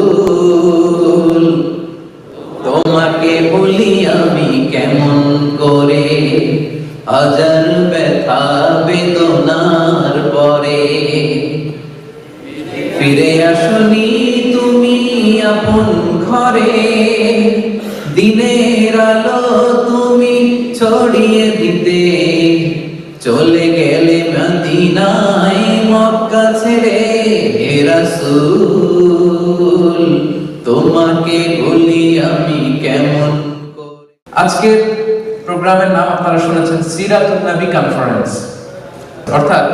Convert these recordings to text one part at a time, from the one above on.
রাসূল, তোমাকে বলি আমি কেমন করে, হাজার ব্যথা বেদনার পরে ফিরে আসনি তুমি আপন ঘরে, দিনের আলো তুমি ছড়িয়ে দিতে, চলে গেলে মদিনায় মক্কা ছেড়ে। হে রাসূল, তোমাকে বলি আমি কেমন করে। আজকের প্রোগ্রামের নাম আপনারা শুনেছেন সিরাতুন নবী কনফারেন্স, অর্থাৎ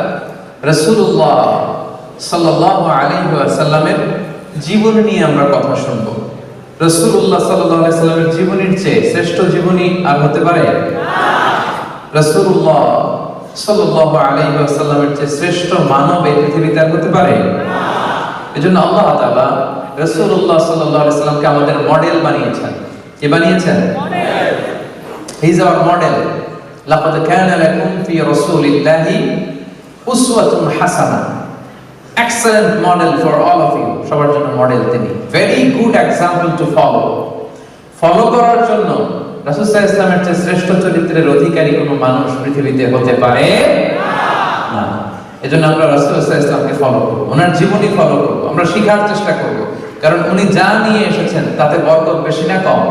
রাসূলুল্লাহ সাল্লাল্লাহু আলাইহি ওয়াসাল্লামের জীবন নিয়ে আমরা কথা শুনবো। রাসূলুল্লাহ সাল্লাল্লাহু আলাইহি ওয়াসাল্লামের জীবনীর চেয়ে শ্রেষ্ঠ জীবনী আর হতে পারে না। রাসূলুল্লাহ সাল্লাল্লাহু আলাইহি ওয়াসাল্লামের চেয়ে শ্রেষ্ঠ মানব এই পৃথিবীতে আর হতে পারে না। এজন্য আল্লাহ তাআলা রাসূলুল্লাহ সাল্লাল্লাহু আলাইহি ওয়াসাল্লামকে আমাদের মডেল বানিয়েছেন। কি বানিয়েছেন? Model. He is our model. লাকাদ কানা লাকুম ফি রাসূলিল্লাহি উসওয়াতুন হাসানাহ। Excellent model for all of you. সবার জন্য মডেল তিনি। Very good example to follow. Follow করার জন্য রাসূল সাল্লাল্লাহু আলাইহি ওয়াসাল্লামের চেয়ে শ্রেষ্ঠ চরিত্রের অধিকারী কোনো মানুষ পৃথিবীতে হতে পারে না। এজন্য আমরা রাসূল সাল্লাল্লাহু আলাইহি ওয়াসাল্লামকে ফলো করব, ওনার জীবনী ফলো করব, আমরা শেখার চেষ্টা করব, কারণ উনি যা নিয়ে এসেছেন তাতে বরকত বেশি না কম?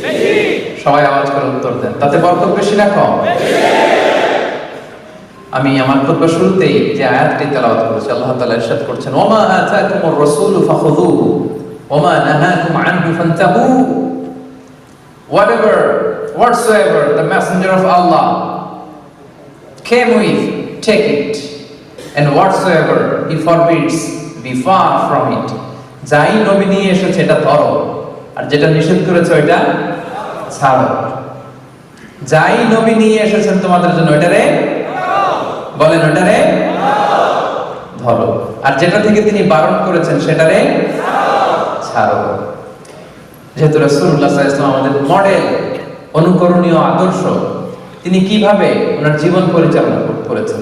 বেশি। সবাই আওয়াজ করে উত্তর দেন, তাতে বরকত বেশি না কম? বেশি। আমি আমার খুতবা শুরুতেই যে আয়াতটি তেলাওয়াত করেছি, আল্লাহ তাআলা ইরশাদ করছেন, ওমা আতাকুমুর রাসূলু ফাখুযুহু ওমা নাহাকুম আনহু ফান্তাহু। Whatsoever the messenger of Allah came with, take it, and whatsoever he forbids, be far from it. যাই নবী নিয়ে এসেছে এটা ধরো, আর যেটা নিষেধ করেছে ওইটা ছাড়ো। যাই নবী নিয়ে এসেছেন তোমাদের জন্য ওইটারে বলেন, ওইটারে ধরো, আর যেটা থেকে তিনি বারণ করেছেন সেটারে ছাড়ো। যেহেতু রাসূলুল্লাহ সাল্লাল্লাহু আলাইহি ওয়াসাল্লাম আমাদের মডেল, অনুকরণীয় আদর্শ, তিনি কিভাবে ওনার জীবন পরিচালনা করেছেন,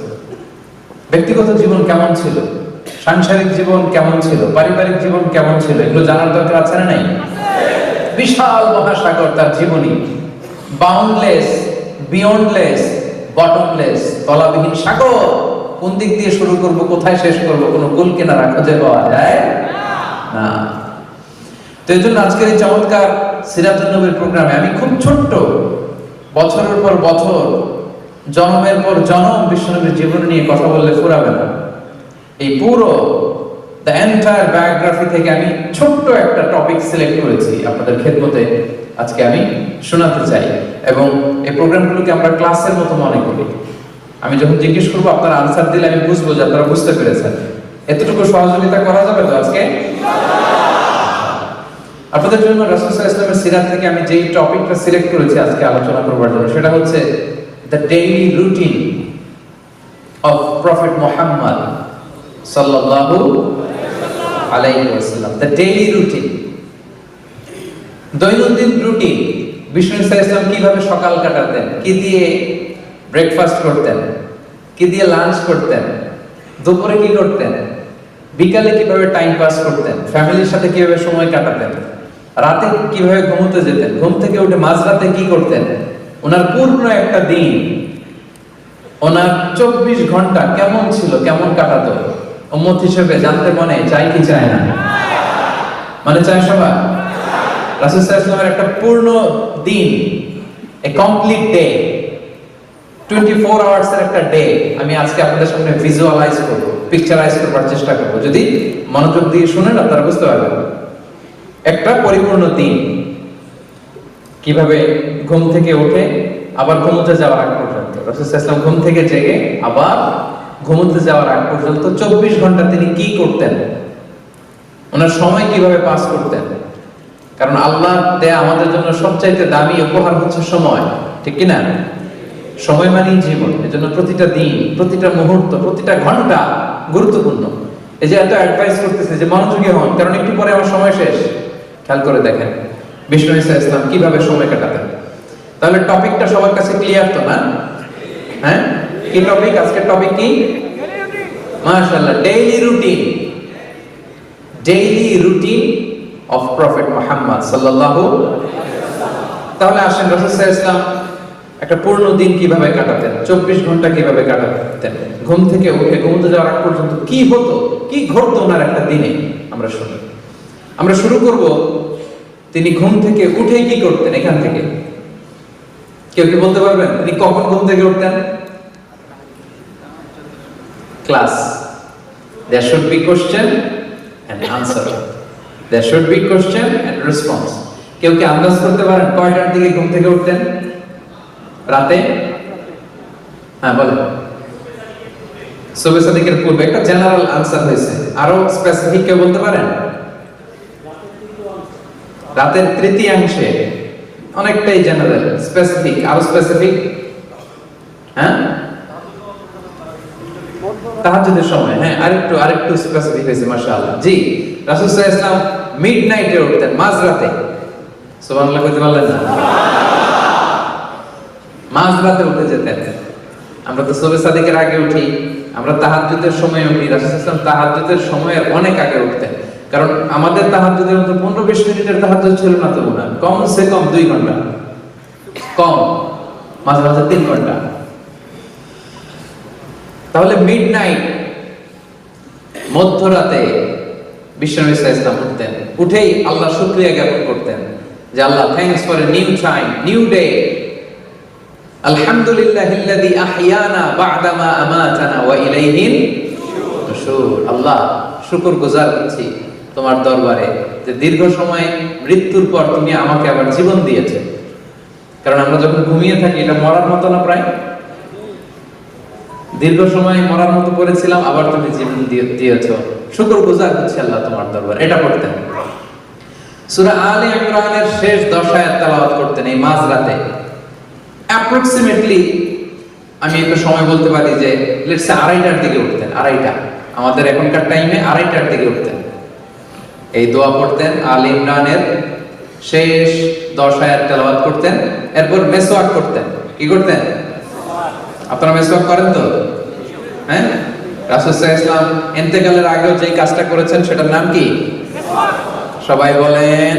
ব্যক্তিগত জীবন কেমন ছিল, সাংসারিক জীবন কেমন ছিল, পারিবারিক জীবন কেমন ছিল, এগুলো জানার দরকার আছে না নাই? বিশাল মহাসাগর তার জীবনী, বাউন্ডলেস, বিয়ন্ডলেস, বটমলেস, তলাবিহীন সাগর। কোন দিক দিয়ে শুরু করব, কোথায় শেষ করব, কোনো কুল কিনারা খুঁজে পাওয়া যায় না। তো এই জন্য আজকের এই চমৎকার সিরাতুন নবীর প্রোগ্রামে আমি খুব ছোট্ট, বছরের পর বছর, জন্মের পর জন্ম বিশ্বনবীর জীবন নিয়ে কথা বললে ফুরাবে না। এই পুরো দ্য এন্টায়ার বায়োগ্রাফি থেকে আমি ছোট্ট একটা টপিক সিলেক্ট করেছি আপনাদের খেদমতে আজকে আমি শোনাতে চাই, এবং এই প্রোগ্রামগুলোকে আমরা ক্লাসের মতো মনে করি। আমি যখন জিজ্ঞেস করবো আপনারা আনসার দিলে আমি বুঝবো যে আপনারা বুঝতে পেরেছেন। এতটুকু সহযোগিতা করা যাবে তো আজকে? আপনাদের জন্য রাসূল সাল্লাল্লাহু আলাইহি ওয়াসাল্লামের সিরাত থেকে আমি যেই টপিকটা সিলেক্ট করেছি আজকে আলোচনা করবার জন্য, সেটা হচ্ছে the daily routine of prophet Muhammad সাল্লাল্লাহু আলাইহি ওয়াসাল্লাম। দ্য ডেইলি রুটিন, দৈনন্দিন রুটিন। বিষ্ণু সাল্লাল্লাহু আলাইহি ওয়াসাল্লাম কিভাবে সকাল কাটাতেন, কি দিয়ে ব্রেকফাস্ট করতেন, কি দিয়ে লাঞ্চ করতেন, দুপুরে কি করতেন, বিকালে কিভাবে টাইম পাস করতেন, ফ্যামিলির সাথে কিভাবে সময় কাটাতেন, রাতে কিভাবে ঘুমোতে যেতেন, ঘুম থেকে উঠে মাঝরাতে কি করতেন, ওনার পূর্ণ একটা দিন, ওনার 24 ঘন্টা কেমন ছিল, কেমন কাটাতো, উম্মত হিসেবে জানতে মনে চাই কি চায় না? মানে চায় সবাই? রাসূল সাল্লাল্লাহু আলাইহি ওয়াসাল্লামের একটা পূর্ণ দিন, এ কমপ্লিট ডে, 24 আওয়ার্স এর একটা ডে আমি আজকে আপনাদের সামনে ভিজুয়ালাইজ করব, পিকচারাইজ করবার চেষ্টা করব। যদি মনোযোগ দিয়ে শুনেন আপনারা বুঝতে পারবেন একটা পরিপূর্ণ দিন কিভাবে ঘুম থেকে উঠে আবার ঘুমোতে যাওয়ার আগ পর্যন্ত, রাসূল সাল্লাল্লাহু আলাইহি ওয়াসাল্লাম ঘুম থেকে জেগে আবার ঘুমোতে যাওয়ার আগ পর্যন্ত 24 ঘন্টা তিনি কি করতেন, ওনার সময় কিভাবে পাস করতেন। কারণ আল্লাহ দেয়া আমাদের জন্য সবচাইতে দামি উপহার হচ্ছে সময়, ঠিক কি না? সময় মানেই জীবন। এজন্য প্রতিটা দিন, প্রতিটা মুহূর্ত, প্রতিটা ঘন্টা গুরুত্বপূর্ণ। এই যে এত অ্যাডভাইস করতেছে যে মনোযোগী হন, কারণ একটু পরে আমার সময় শেষ। খেয়াল করে দেখেন বিষ্ণু ইসলাম কিভাবে সময় কাটাতেন। তাহলে টপিকটা সবার কাছে ক্লিয়ার তো না? হ্যাঁ, কি টপিক আজকের? টপিক কি? মাশাআল্লাহ, daily routine. Daily routine of Prophet Muhammad sallallahu। তাহলে আসেন রাসূল সাল্লাল্লাহু আলাইহি ওয়াসাল্লাম একটা পূর্ণ দিন কিভাবে কাটাতেন, 24 ঘন্টা কিভাবে কাটাতেন, ঘুম থেকে উঠে ঘুমোতে যাওয়ার আগ পর্যন্ত কি হতো, কি ঘটতো ওনার একটা দিনে, আমরা শুনি। আমরা শুরু করব তিনি ঘুম থেকে উঠে কি করতেন। এখান থেকে কেউ কি বলতে পারবেন তিনি কখন ঘুম থেকে উঠতেন? Class, there should be question and answer, there should be question and response। কেউ কি আন্দাজ করতে পারেন কয়টার দিকে ঘুম থেকে উঠতেন রাতে? হ্যাঁ বলেন। সুবহ সাদিকের পূর্বে একটা জেনারেল আনসার হয়েছে, আরো স্পেসিফিক কেউ বলতে পারেন? রাতের তৃতীয়াংশে, অনেকটাই জেনারেল। স্পেসিফিক, আরো স্পেসিফিক? হ্যাঁ, তাহাজ্জুদের সময়। হ্যাঁ, আরেকটু স্পেসিফিক হয়েছে, মাশাআল্লাহ। জি, রাসূল সাল্লাল্লাহু আলাইহি ওয়াসাল্লাম মিডনাইটে উঠতেন, মাঝরাতে। সুবহানাল্লাহ কইতে পারলেন না? মাঝরাতে উঠে যেতেন। আমরা তো সুবহ সাদিকের আগে উঠি, আমরা তাহাজ্জুদের সময় উঠি। রাসূল সাল্লাল্লাহু আলাইহি ওয়াসাল্লাম তাহাজ্জুদের সময়ের অনেক আগে উঠতেন, কারণ আমাদের তাহাজ্জুদের মতো 15-20 মিনিটের তাহাজ্জুদ ছিল না তো না, কমসে কম 2 ঘন্টা, কম মাঝে মাঝে 3 ঘন্টা। তাহলে মিডনাইট, মধ্যরাতে বিশ্বনবী সাল্লাল্লাহু আলাইহি ওয়াসাল্লাম উঠতেন। উঠেই আল্লাহ শুকরিয়া জ্ঞাপন করতেন যে আল্লাহ, thanks for a new time, new day, আলহামদুলিল্লাহিল্লাযী আহইয়ানা বা'দা মা আমাতানা ওয়া ইলাইহিন নুশুর। আল্লাহ, শুকরগুজার হচ্ছি তোমার দরবারে যে দীর্ঘ সময় মৃত্যুর পর তুমি আমাকে আবার জীবন দিয়েছো। কারণ আমরা যখন ঘুমিয়ে থাকি এটা মরার মতো না, প্রায় দীর্ঘ সময় মরার মতো পড়েছিলাম, আবার তুমি জীবন দিয়েছো, শুকরগুজার হচ্ছে আল্লাহ তোমার দরবারে। এটা পড়তেন। সূরা আলে ইমরানের শেষ 10 আয়াত তেলাওয়াত করতেন এই মাঝরাতে। অ্যাপ্রক্সিমেটলি আমি একটা সময় বলতে পারি যে লেটস সে 2:30টার দিকে উঠতেন। 2:30টা আমাদের এখনকার টাইমে 2:30টার দিকে উঠতেন। এই দোয়া পড়তেন, আলে ইমরানের শেষ 10 আয়াত তেলাওয়াত করতেন, এরপর মেসওয়াক করতেন। কি করতেন? আপনারা মেসওয়াক করেন তো? হ্যাঁ, রাসূল সাল্লাল্লাহু আলাইহি ওয়াসাল্লাম ইন্তেকালের আগেও যে কাজটা করেছেন সেটার নাম কি? সবাই বলেন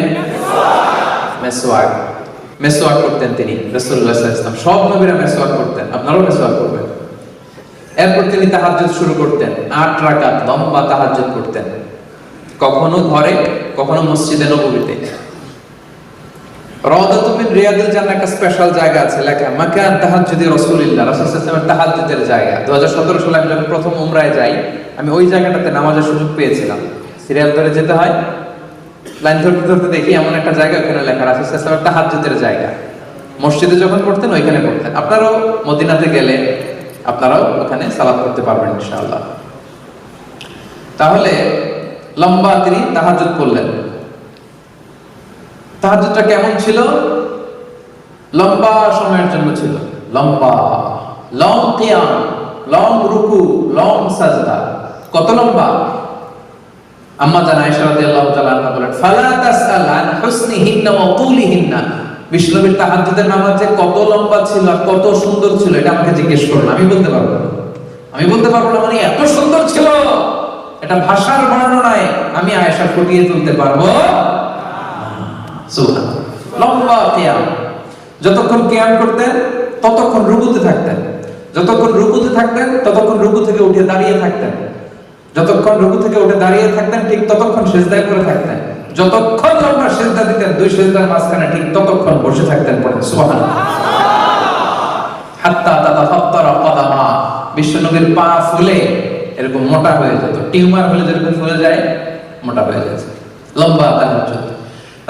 মেসওয়াক। মেসওয়াক করতেন তিনি, রাসূলুল্লাহ সাল্লাল্লাহু আলাইহি ওয়াসাল্লাম। সব নবীরা মেসওয়াক করতেন, আপনারাও মেসওয়াক করবেন। এরপর তিনি তাহাজ্জুদ শুরু করতেন, 8 রাকাত লম্বা তাহাজ্জুদ করতেন, কখনো ঘরে, কখনো মসজিদে নববীতে। রাওদাতুম মিন রিয়াদিল জান্নাহ একটা স্পেশাল জায়গা আছে লেখা, মাকান তাহাজ্জুদি রাসূলুল্লাহ, রাসূল সাল্লাল্লাহু আলাইহি ওয়াসাল্লামের তাহাজ্জুদের জায়গা। 2017 সালে আমি যখন প্রথম উমরায় যাই, আমি ওই জায়গাটাতে নামাজের সুযোগ পেয়েছিলাম। সিরিয়াল ধরে যেতে হয়, লাইন ধরতে ধরতে দেখি এমন একটা জায়গা, ওখানে লেখা রাসূল সাল্লাল্লাহু আলাইহি ওয়াসাল্লামের তাহাজ্জুদের জায়গা। মসজিদে যখন পড়তেন ওইখানে পড়তেন। আপনারাও মদিনাতে গেলে আপনারাও ওখানে সালাত করতে পারবেন ইনশাআল্লাহ। তাহলে লম্বা তিনি তাহাজ্জুদ করলেন। তাহাজ্জুদটা কেমন ছিল? লম্বা সময়ের জন্য ছিল, লম্বা, লং কিয়াম, লং রুকু, লং সাজদা। কত লম্বা? আম্মা জান আয়েশা রাদিয়াল্লাহু তাআলা আনহা বলেন, ফালা তাসআল আন হুসনিহিন্না ওয়া তুলিহিন্না। বিশ্বনবীর তাহাজ্জুদের নামাজ যে কত লম্বা ছিল আর কত সুন্দর ছিল এটা আমাকে জিজ্ঞেস করুন, আমি বলতে পারবো না। আমি বলতে পারবো না মানে এত সুন্দর ছিল, এটা ভাষার বর্ণনায় আমি আয়েশা ফুটিয়ে তুলতে পারবো না। সুবহানাল্লাহ। লম্বা কিয়াম, যতক্ষণ কিয়াম করতেন ততক্ষণ রুকুতে থাকতেন, যতক্ষণ রুকুতে থাকতেন ততক্ষণ রুকু থেকে উঠে দাঁড়িয়ে থাকতেন, যতক্ষণ রুকু থেকে উঠে দাঁড়িয়ে থাকতেন ঠিক ততক্ষণ সিজদায় করে থাকতেন, যতক্ষণ লম্বা সিজদা দিতেন 2 সিজদার মাঝখানে ঠিক ততক্ষণ বসে থাকতেন। পড়েন সুবহানাল্লাহ। হাত্তা তাতাফাত্তারা কদামা, বিশ্বনবীর পা ফুলে এরকম মোটা হয়ে যেত, টিউমার হলে যেরকম ফুলে যায় মোটা হয়ে যেত। লম্বা তাহাজ্জুদ।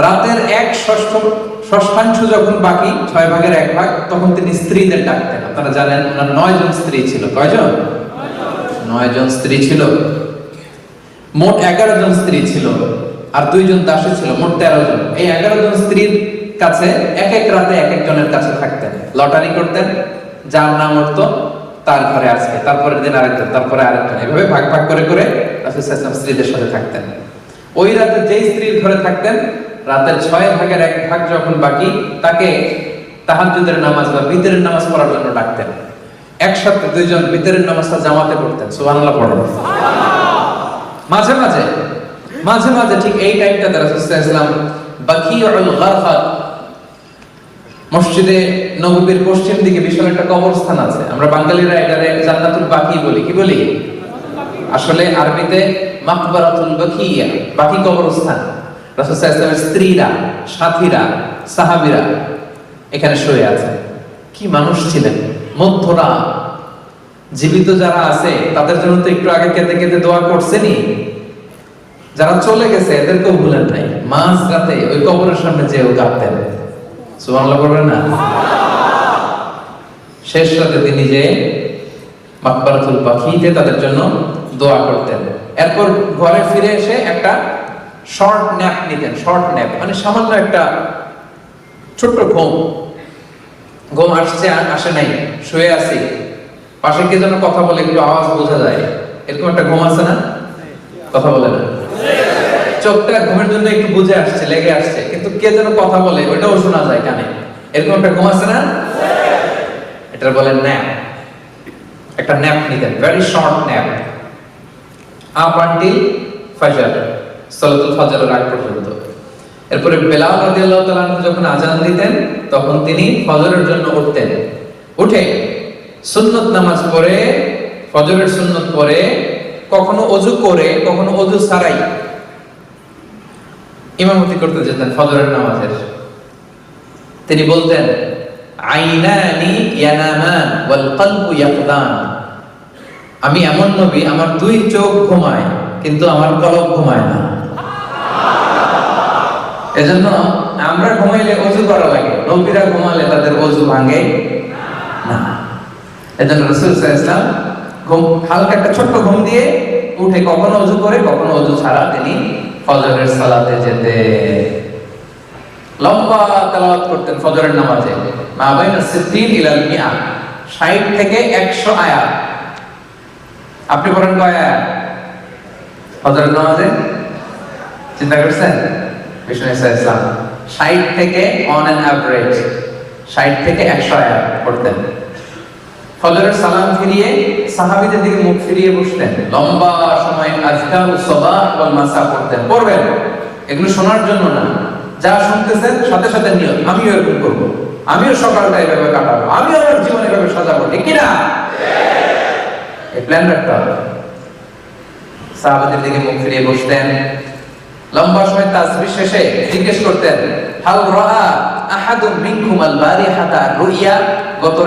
রাতের 1/6 যখন বাকি, 6 ভাগের 1 ভাগ, তখন তিনি স্ত্রীদের ডাকতেন। আপনারা জানেন ওনার 9 জন স্ত্রী ছিল। কয়জন? 9 জন স্ত্রী ছিল। মোট 11 জন স্ত্রী ছিল আর 2 জন দাসী ছিল, মোট 13 জন। এই 11 জন স্ত্রীর কাছে এক এক রাতে এক একজনের কাছে থাকতেন, লটারি করতেন, যার নাম উঠতো তার ঘরে আজকে, তারপরের দিন আরেকজন, তারপরে আরেকজন, এভাবে ভাগ ভাগ করে করে রাসূল সাল্লাল্লাহু আলাইহি ওয়াসাল্লাম স্ত্রীদের সাথে থাকতেন। ওই রাতে যেই স্ত্রীর ঘরে থাকতেন, রাতের 6 ভাগের 1 ভাগ যখন বাকি, তাকে তাহাজ্জুদের নামাজ বা বিতরের নামাজ পড়ার জন্য ডাকতেন। একসাথে 2 জন বিতরের নামাজটা জামাতে পড়তেন। সুবহানাল্লাহ পড়েন। মাঝে মাঝে মাঝে মাঝে ঠিক এই টাইমটাতে রাসূল সাল্লাল্লাহু আলাইহি ওয়াসাল্লাম বাকিউল গারফাত, মসজিদে নববীর পশ্চিম দিকে বিশাল একটা কবরস্থান আছে, আমরা বাঙালিরা এটারে জান্নাতুল বাকি বলি। কি বলি? আসলে আরবিতে মাকবারাতুল বাকিয়া, বাকি কবরস্থান। রাসূল সাল্লাল্লাহু আলাইহি ওয়াসাল্লামের স্ত্রীরা, সাথীরা, সাহাবীরা এখানে শুয়ে আছে। কি মানুষ ছিলেন! মধ্যরা জীবিত যারা আছে তাদের জন্য তো একটু আগে কেঁদে কেঁদে দোয়া করছেনই, যারা চলে গেছে এদেরকেও ভুলেন নাই। মাঝ রাতে ওই কবরের সামনে যেও কাঁদতেন। সুবহানাল্লাহ বলবেন না? শেষ রাতে তিনি যে মাকবারাতুল বাকিতে তাদের জন্য দোয়া করতেন। এরপর ঘরে ফিরে এসে একটা শর্ট ন্যাপ নিতেন। শর্ট ন্যাপ মানে সামান্য একটা ছোট্ট ঘুম আসছে আসে নাই, শুয়ে আছি, পাশে কে যেন কথা বলে, একটু আওয়াজ বোঝা যায়, এরকম একটা ঘুম আছে না? কথা বলে না, চোখটা ঘুমের জন্য একটু বুঝে আসছে, লেগে আসছে, কিন্তু কে যেন কথা বলে ওইটাও শোনা যায় কানে, এরকম একটা ঘুম আছে না? এটা বলেন ন্যাপ। একটা ন্যাপ নিতেন, very short nap, up until ফজর, সালাতুল ফজরের আগ পর্যন্ত। এরপরে বেলাল রাদিয়াল্লাহু তাআলা যখন আযান দিতেন তখন তিনি ফজরের জন্য উঠতেন। উঠে সুন্নত নামাজ পড়ে, ফজরের সুন্নত পড়ে, কখনো ওযু করে, কখনো ওযু ছাড়াই ইমামতি করতে যেতেন ফজরের নামাজের। তিনি বলতেন, আইনানি ইয়ানামান ওয়াল কলবু ইয়াকদান। আমি এমন নবী, আমার দুই চোখ ঘুমায় কিন্তু আমার কলব ঘুমায় না। এজন্য আমরা ঘুমাইলে ওযু করা লাগে, নবীরা ঘুমালে তাদের ওযু ভাঙে না। এজন্য রাসূল সাল্লাল্লাহু আলাইহি ওয়াসাল্লাম হালকা একটা ছোট্ট ঘুম দিয়ে উঠে কখনো ওযু করে, কখনো ওযু ছাড়া তিনি ফজরের সালাতে যেতে। লম্বা তেলাওয়াত করতেন ফজরের নামাজে, মা বাইনা 60 ইলাল 100, 60 থেকে 100 আয়াত। আপনি পড়েন কয় আয়াত ফজরের নামাজে? চিন্তা করছেন? বিষ্ণু ইসলাম 60 থেকে অন অ্যান অ্যাভারেজ 60 থেকে 100 আয়াত পড়তেন। ফজরের সালাম ফিরিয়ে সাহাবীদের দিকে মুখ ফিরিয়ে বসতেন, লম্বা সময় আযকারুস সাবাহ ওয়াল মাসা পড়তেন। পড়বেন, এগুলো শোনার জন্য না, যা শুনতেছেন সাথে সাথে নিয়ত, আমিও এরকম করব, আমিও সকালটা এইভাবে কাটাবো, আমিও আমার জীবন এভাবে সাজাবো, ঠিক কি না? এই প্ল্যান রাখতে হবে। সাহাবীদের দিকে মুখ ফিরিয়ে বসতেন, লম্বা সময় তাসবিহ শেষে জিজ্ঞেস করতেন, হাল রাআ আহাদুম মিনকুম আল বারিহাতা রুইয়া? গত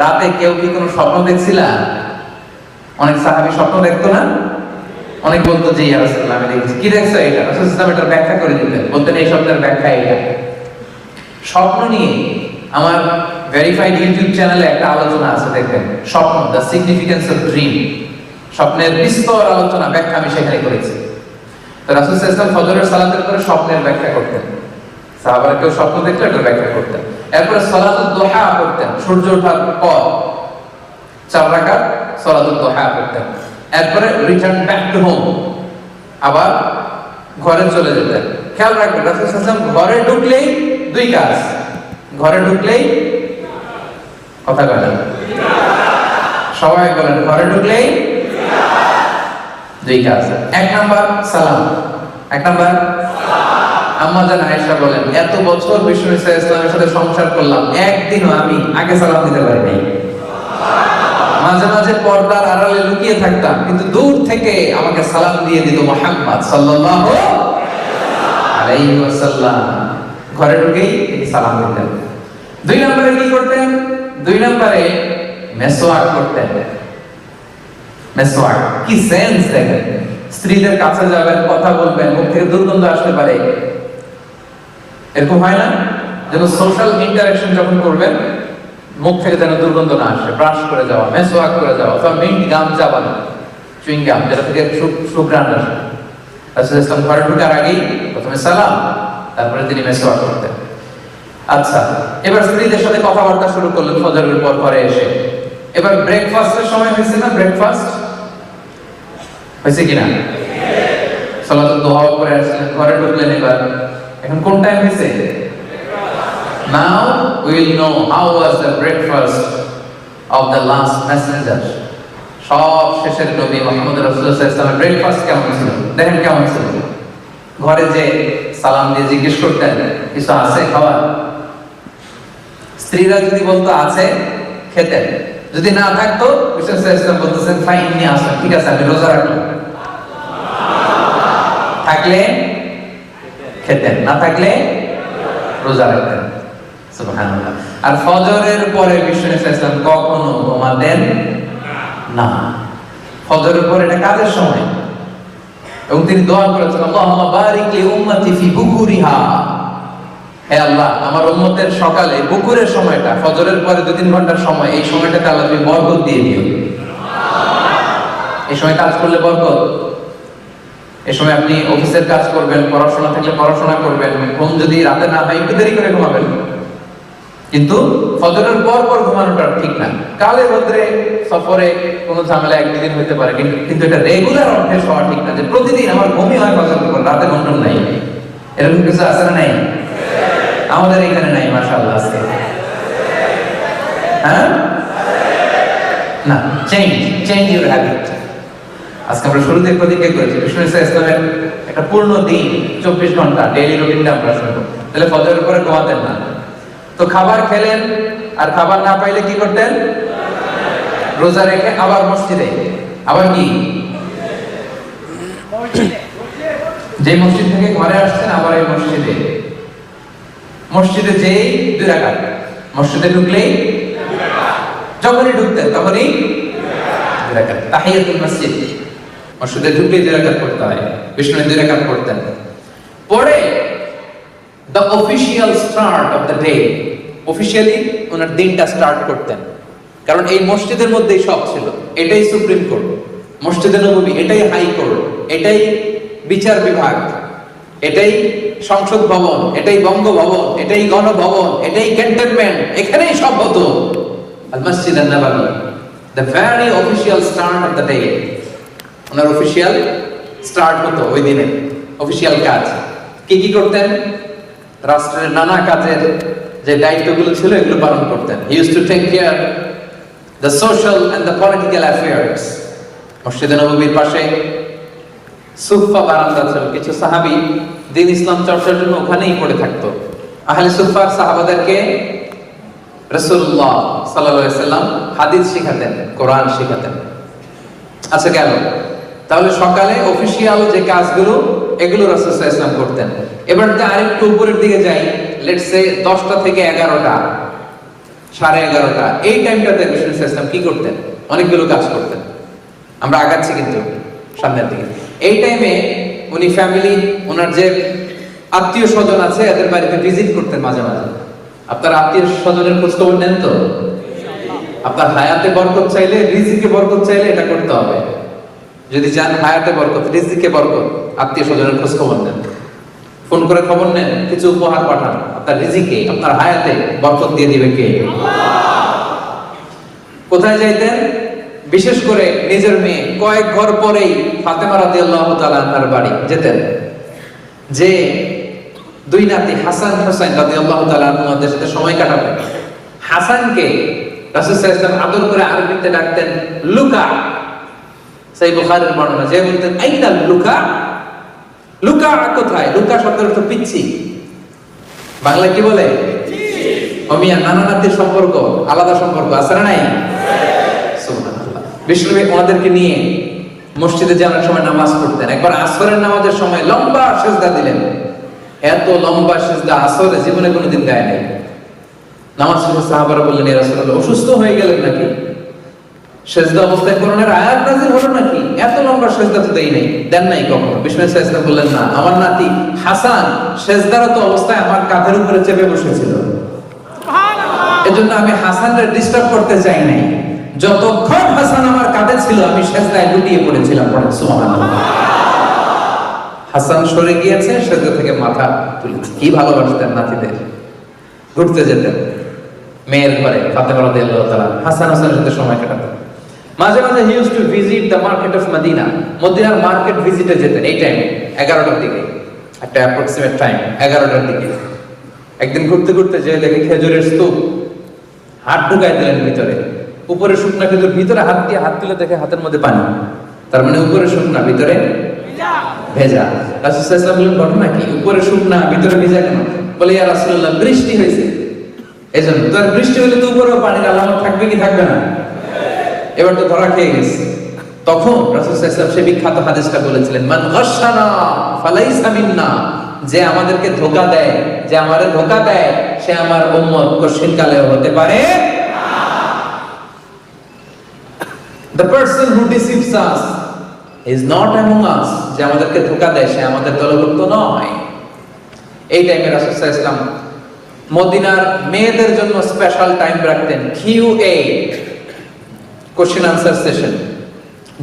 রাতে কেউ কি কোনো স্বপ্ন দেখছিলা? অনেক সাহাবী স্বপ্ন দেখতো না? অনেক বলতো যে ইয়া রাসূলুল্লাহ আমি দেখছি। কি দেখছো এটা? রাসূল সাল্লাল্লাহু আলাইহি ওয়াসাল্লাম এটার ব্যাখ্যা করে দিতেন, বলতেন এই শব্দের ব্যাখ্যা এটা। স্বপ্ন নিয়ে আমার ভেরিফাইড ইউটিউব চ্যানেলে একটা আলোচনা আছে, দেখবেন, স্বপ্ন, দ্য সিগনিফিকেন্স অফ ড্রিম, স্বপ্নের বিস্তর আলোচনা, ব্যাখ্যা আমি সেখানে করেছি। তো রাসূল সাল্লাল্লাহু আলাইহি ওয়াসাল্লাম ফজরের সালাতের পরে স্বপ্নের ব্যাখ্যা করতেন, সাহাবারা কেউ স্বপ্ন দেখলে এটার ব্যাখ্যা করতেন। এরপরে সালাতুদ দুহা করতেন, সূর্য ওঠার পর 4 রাকাত সালাতুদ দুহা করতেন। এরপরে রিটার্ন ব্যাক টু হোম, আবার ঘরে চলে যেতেন। খেয়াল রাখবেন, রাসূল সাল্লাল্লাহু আলাইহি ওয়াসাল্লাম ঘরে ঢুকলেই দুই কাজ, ঘরে ঢুকলেই, কথা কয় না সবাই বলেন, ঘরে ঢুকলেই দুই কাজ। 1 নাম্বার সালাম, 1 নাম্বার আম্মা জান আয়েশা বলেন, এত বছর বিষ্ণু ইসলামের সাথে সংসার করলাম, একদিনও আমি আগে সালাম দিতে পারি নাই। মাঝে মাঝে পর্দার আড়ালে লুকিয়ে থাকতাম, কিন্তু দূর থেকে আমাকে সালাম দিয়ে দিত মুহাম্মদ সাল্লাল্লাহু আলাইহি ওয়াসাল্লাম। ঘরে ঢুকেই তিনি সালাম দিতেন। 2 নম্বরে কি করতেন? 2 নম্বরে মেসওয়াক করতেন। মেসওয়াক কি সেন্স দেখেন! স্ত্রীদের কাছে যাবেন, কথা বলবেন, মুখ থেকে দুর্গন্ধ আসতে পারে, এরকম হয় না? যেন সোশ্যাল ইন্টারঅ্যাকশন যখন করবেন মুখ থেকে যেন দুর্গন্ধ না আসে, ব্রাশ করে যাওয়া, মেসওয়াক করে যাওয়া, অথবা মিন্ট গাম চাবানো, চুইং গাম, যেটা থেকে সুঘ্রাণ আসে। রাসূল ইসলাম ঘরে ঢোকার আগেই প্রথমে সালাম, তারপরে তিনি মেসওয়াক করতেন। আচ্ছা, এবার স্ত্রীদের সাথে কথাবার্তা শুরু করলেন ফজরের পর ঘরে এসে। এবার ব্রেকফাস্টের সময় হয়েছে না? ব্রেকফাস্ট হয়েছে কিনা? সালাতুদ দুহা করে আসলেন, ঘরে ঢুকলেন। এবার এখন কোন টাইম হয়েছে? Now we will know how was the breakfast of the last messenger. সব শেষের নবী মুহাম্মদ রাসূলুল্লাহ সাল্লাল্লাহু আলাইহি ওয়াসাল্লামের ব্রেকফাস্ট কেমন ছিল? দেখেন কেমন ছিল। ঘরে যে সালাম দিয়ে জিজ্ঞেস করতেন কিছু আছে খাবার, স্ত্রীরা যদি বলতো আছে খেতেন, যদি না থাকতো ইসলাম বলতেছেন ফাইন নিয়ে আসেন, ঠিক আছে আমি রোজা রাখলাম, থাকলে খেতেন, না থাকলে রোজা রাখতেন। সুবহানাল্লাহ। আর ফজরের পরে বিষ্ণু ইসলাম কখনো ঘুমাতেন না। ফজরের পরে এটা কাজের সময়, এবং তিনি দোয়া করেছেন আল্লাহুম্মা বারিক লি উম্মতি ফি বুকুরিহা, হে আল্লাহ আমার উম্মতের সকালে বুকুরের সময়টা, ফজরের পরে 2-3 ঘন্টার সময়, এই সময়টাতে আল্লাহ তুমি বরকত দিয়ে দিও। এই সময় কাজ করলে বরকত, এই সময় আপনি অফিসের কাজ করবেন, পড়াশোনা থাকলে পড়াশোনা করবেন, ঘুম যদি রাতে না হয় একটু দেরি করে ঘুমাবেন, কিন্তু ফজরের পর পর ঘুমানোটা ঠিক না। কালে ভদ্রে সফরে কোনো ঝামেলা 1-2 দিন হতে পারে, কিন্তু এটা রেগুলার অভ্যাস হওয়া ঠিক না যে প্রতিদিন আমার ঘুমই হয় ফজরের পর, রাতে ঘুম নাই। এরকম কিছু আছে না নাই? আমাদের এখানে নাই মাশাআল্লাহ আজকে। হ্যাঁ না, চেঞ্জ ইউর হ্যাবিট। আজকে আমরা শুরুতে প্রতিজ্ঞা করেছি বিষ্ণু ইসলামের একটা পূর্ণ দিন 24 ঘন্টা ডেইলি রুটিনটা আমরা শুনবো, তাহলে ফজরের পরে ঘুমাতেন না। তো খাবার খেলেন, আর খাবার না পাইলে কি করতেন? রোজা রেখে আবার মসজিদে, আবার কি যে মসজিদ থেকে ঘরে আসছেন আবার এই মসজিদে যেই 2 রাকাত, মসজিদে ঢুকলেই যখনই ঢুকতেন তখনই 2 রাকাত তাহিয়াতুল মসজিদ, মসজিদে ঢুকলেই 2 রাকাত পড়তে হয়। বিষ্ণু 2 রাকাত পড়তেন, পরে the official start of the day, officially ওনার দিনটা স্টার্ট করতেন। কারণ এই মসজিদের মধ্যেই সব ছিল, এটাই সুপ্রিম কোর্ট, মসজিদে নববী এটাই হাই কোর্ট, এটাই বিচার বিভাগ, এটাই সংসদ ভবন, এটাই বঙ্গভবন, এটাই গণভবন, এটাই ক্যান্টনমেন্ট, এখানেই সব হতো। আল মসজিদ আন-নববী, the very official start of the day, owner official start হতো ওই দিনে। অফিশিয়াল কাজ কি কি করতেন? রাষ্ট্রের নানা কাজের যে দায়িত্বগুলো ছিল এগুলো পালন করতেন। He used to take care the social and the political affairs. মসজিদে নববীর পাশে সুফা বারান্দা ছিল, কিছু সাহাবী দ্বীন ইসলাম চর্চার জন্য ওখানেই পড়ে থাকতো। আহলে সুফার সাহাবাদেরকে রাসূলুল্লাহ সাল্লাল্লাহু আলাইহি সাল্লাম হাদিস শিখাতেন, কোরআন শিখাতেন। আচ্ছা গেল, তাহলে সকালে অফিশিয়াল যে কাজগুলো এগুলো রাসূল সাল্লাল্লাহু আলাইহি ওয়াসাল্লাম করতেন। এবার আরেকটু উপরের দিকে যাই, লেটস সে 10টা থেকে 11টা, 11:30, এই টাইমটাতে রাসূল সাল্লাল্লাহু আলাইহি ওয়াসাল্লাম কি করতেন? অনেকগুলো কাজ করতেন। আমরা আগাচ্ছি কিন্তু সামনের দিকে। এই টাইমে উনি ফ্যামিলি, ওনার যে আত্মীয় স্বজন আছে এদের বাড়িতে ভিজিট করতেন মাঝে মাঝে। আপনার আত্মীয় স্বজনের খোঁজ খবর নেন তো? আপনার হায়াতে বরকত চাইলে, রিজিকে বরকত চাইলে এটা করতে হবে। যদি চান হায়াতে বরকত, রিজিকে বরকত, আত্মীয় স্বজনের খোঁজ খবর নেন, ফোন করে খবর নেন, কিছু উপহার পাঠান। আপনার রিজিকে, আপনার হায়াতে বরকত দিয়ে দিবে কে? কোথায় যাইতেন? বিশেষ করে নিজের মেয়ে কয়েক ঘর পরেই ফাতেমা রাদিয়াল্লাহু তাআলা আনহার বাড়ি যেতেন, যে 2 নাতি হাসান হোসেন রাদিয়াল্লাহু তাআলা আনহুদের সাথে সময় কাটাবেন। হাসানকে রাসূল সাল্লাল্লাহু আলাইহি ওয়াসাল্লাম আদর করে আরবিতে ডাকতেন লুকা। সহিহ বুখারীর বর্ণনা, যে বলতেন আইনা লুকা, লুকা কোথায়? লুকা শব্দের অর্থ পিচ্ছি, বাংলা কি বলে? অমিয়া, নানা নাতির সম্পর্ক আলাদা সম্পর্ক আছে না নাই? সুবহানাল্লাহ। বিষ্ণু ওনাদেরকে নিয়ে মসজিদে যাওয়ার সময় নামাজ পড়তেন। একবার আসরের নামাজের সময় লম্বা সিজদা দিলেন, এত লম্বা সিজদা আসরে জীবনে কোনোদিন দেয় নাই। নামাজ শেষে সাহাবারা বললেন, ইয়া রাসূলুল্লাহ অসুস্থ হয়ে গেলেন নাকি? সিজদা অবস্থায় কোরআনের আয়াত নাযিল হলো নাকি? এত লম্বা সিজদা তো দেই নাই, দেন নাই কখনো। বিষ্ণু সাল্লাল্লাহু আলাইহি ওয়াসাল্লাম বললেন, না, আমার নাতি হাসান সিজদারত অবস্থায় আমার কাঁধের উপরে চেপে বসেছিল, সুবহানাল্লাহ, এজন্য আমি হাসানকে ডিস্টার্ব করতে চাই নাই। যতক্ষণ হাসান আমার কাঁধে ছিল আমি সিজদায় লুটিয়ে পড়েছিলাম। পড়েন সুবহানাল্লাহ। হাসান সরে গিয়েছে, সিজদা থেকে মাথা তুলেছে। কি ভালোবাসতেন নাতিদের। ঘুরতে যেতেন মেয়ের ঘরে, ফাতেমা রাদিয়াল্লাহু তাআলা হাসান হোসেনের সাথে সময় কাটাতেন। মাঝে মাঝে he used to visit the market of Medina, মদিনার মার্কেট ভিজিটে যেতেন এই টাইমে 11টার দিকে, একটা অ্যাপ্রক্সিমেট টাইম 11টার দিকে। একদিন ঘুরতে ঘুরতে যে দেখে খেজুরের স্তূপ, হাত ঢুকাই দিলেন ভিতরে, উপরে শুকনা খেজুর, ভিতরে হাত দিয়ে হাত তুলে দেখে হাতের মধ্যে পানি, তার মানে উপরে শুকনা ভিতরে ভিজা। ভেজা। রাসূল সাল্লাল্লাহু আলাইহি ওয়াসাল্লাম বললেন ঘটনা কি, উপরে শুকনা ভিতরে ভেজা কেন? বলে ইয়া রাসূলুল্লাহ বৃষ্টি হয়েছে এজন্য। তো বৃষ্টি হলে তো উপরেও পানির আলামত থাকবে কি থাকবে না? এবার তো ধরা খেয়ে গেছে। তখন রাসূল সাল্লাল্লাহু আলাইহি ওয়াসাল্লাম সেই বিখ্যাত হাদিসটা বলেছিলেন, মান গাশশানা ফালাইসা মিন্না, যে আমাদেরকে ধোঁকা দেয়, যে আমারে ধোঁকা দেয় সে আমার উম্মত কশিন কালেও হতে পারে না। The person who deceives us is not among us, যে আমাদেরকে ধোঁকা দেয় সে আমাদের দলভুক্ত নয়। এই টাইমে রাসূল সাল্লাল্লাহু আলাইহি ওয়াসাল্লাম মদিনার মেয়েদের জন্য স্পেশাল টাইম রাখতেন, QA, কোশ্চেন আনসার সেশন।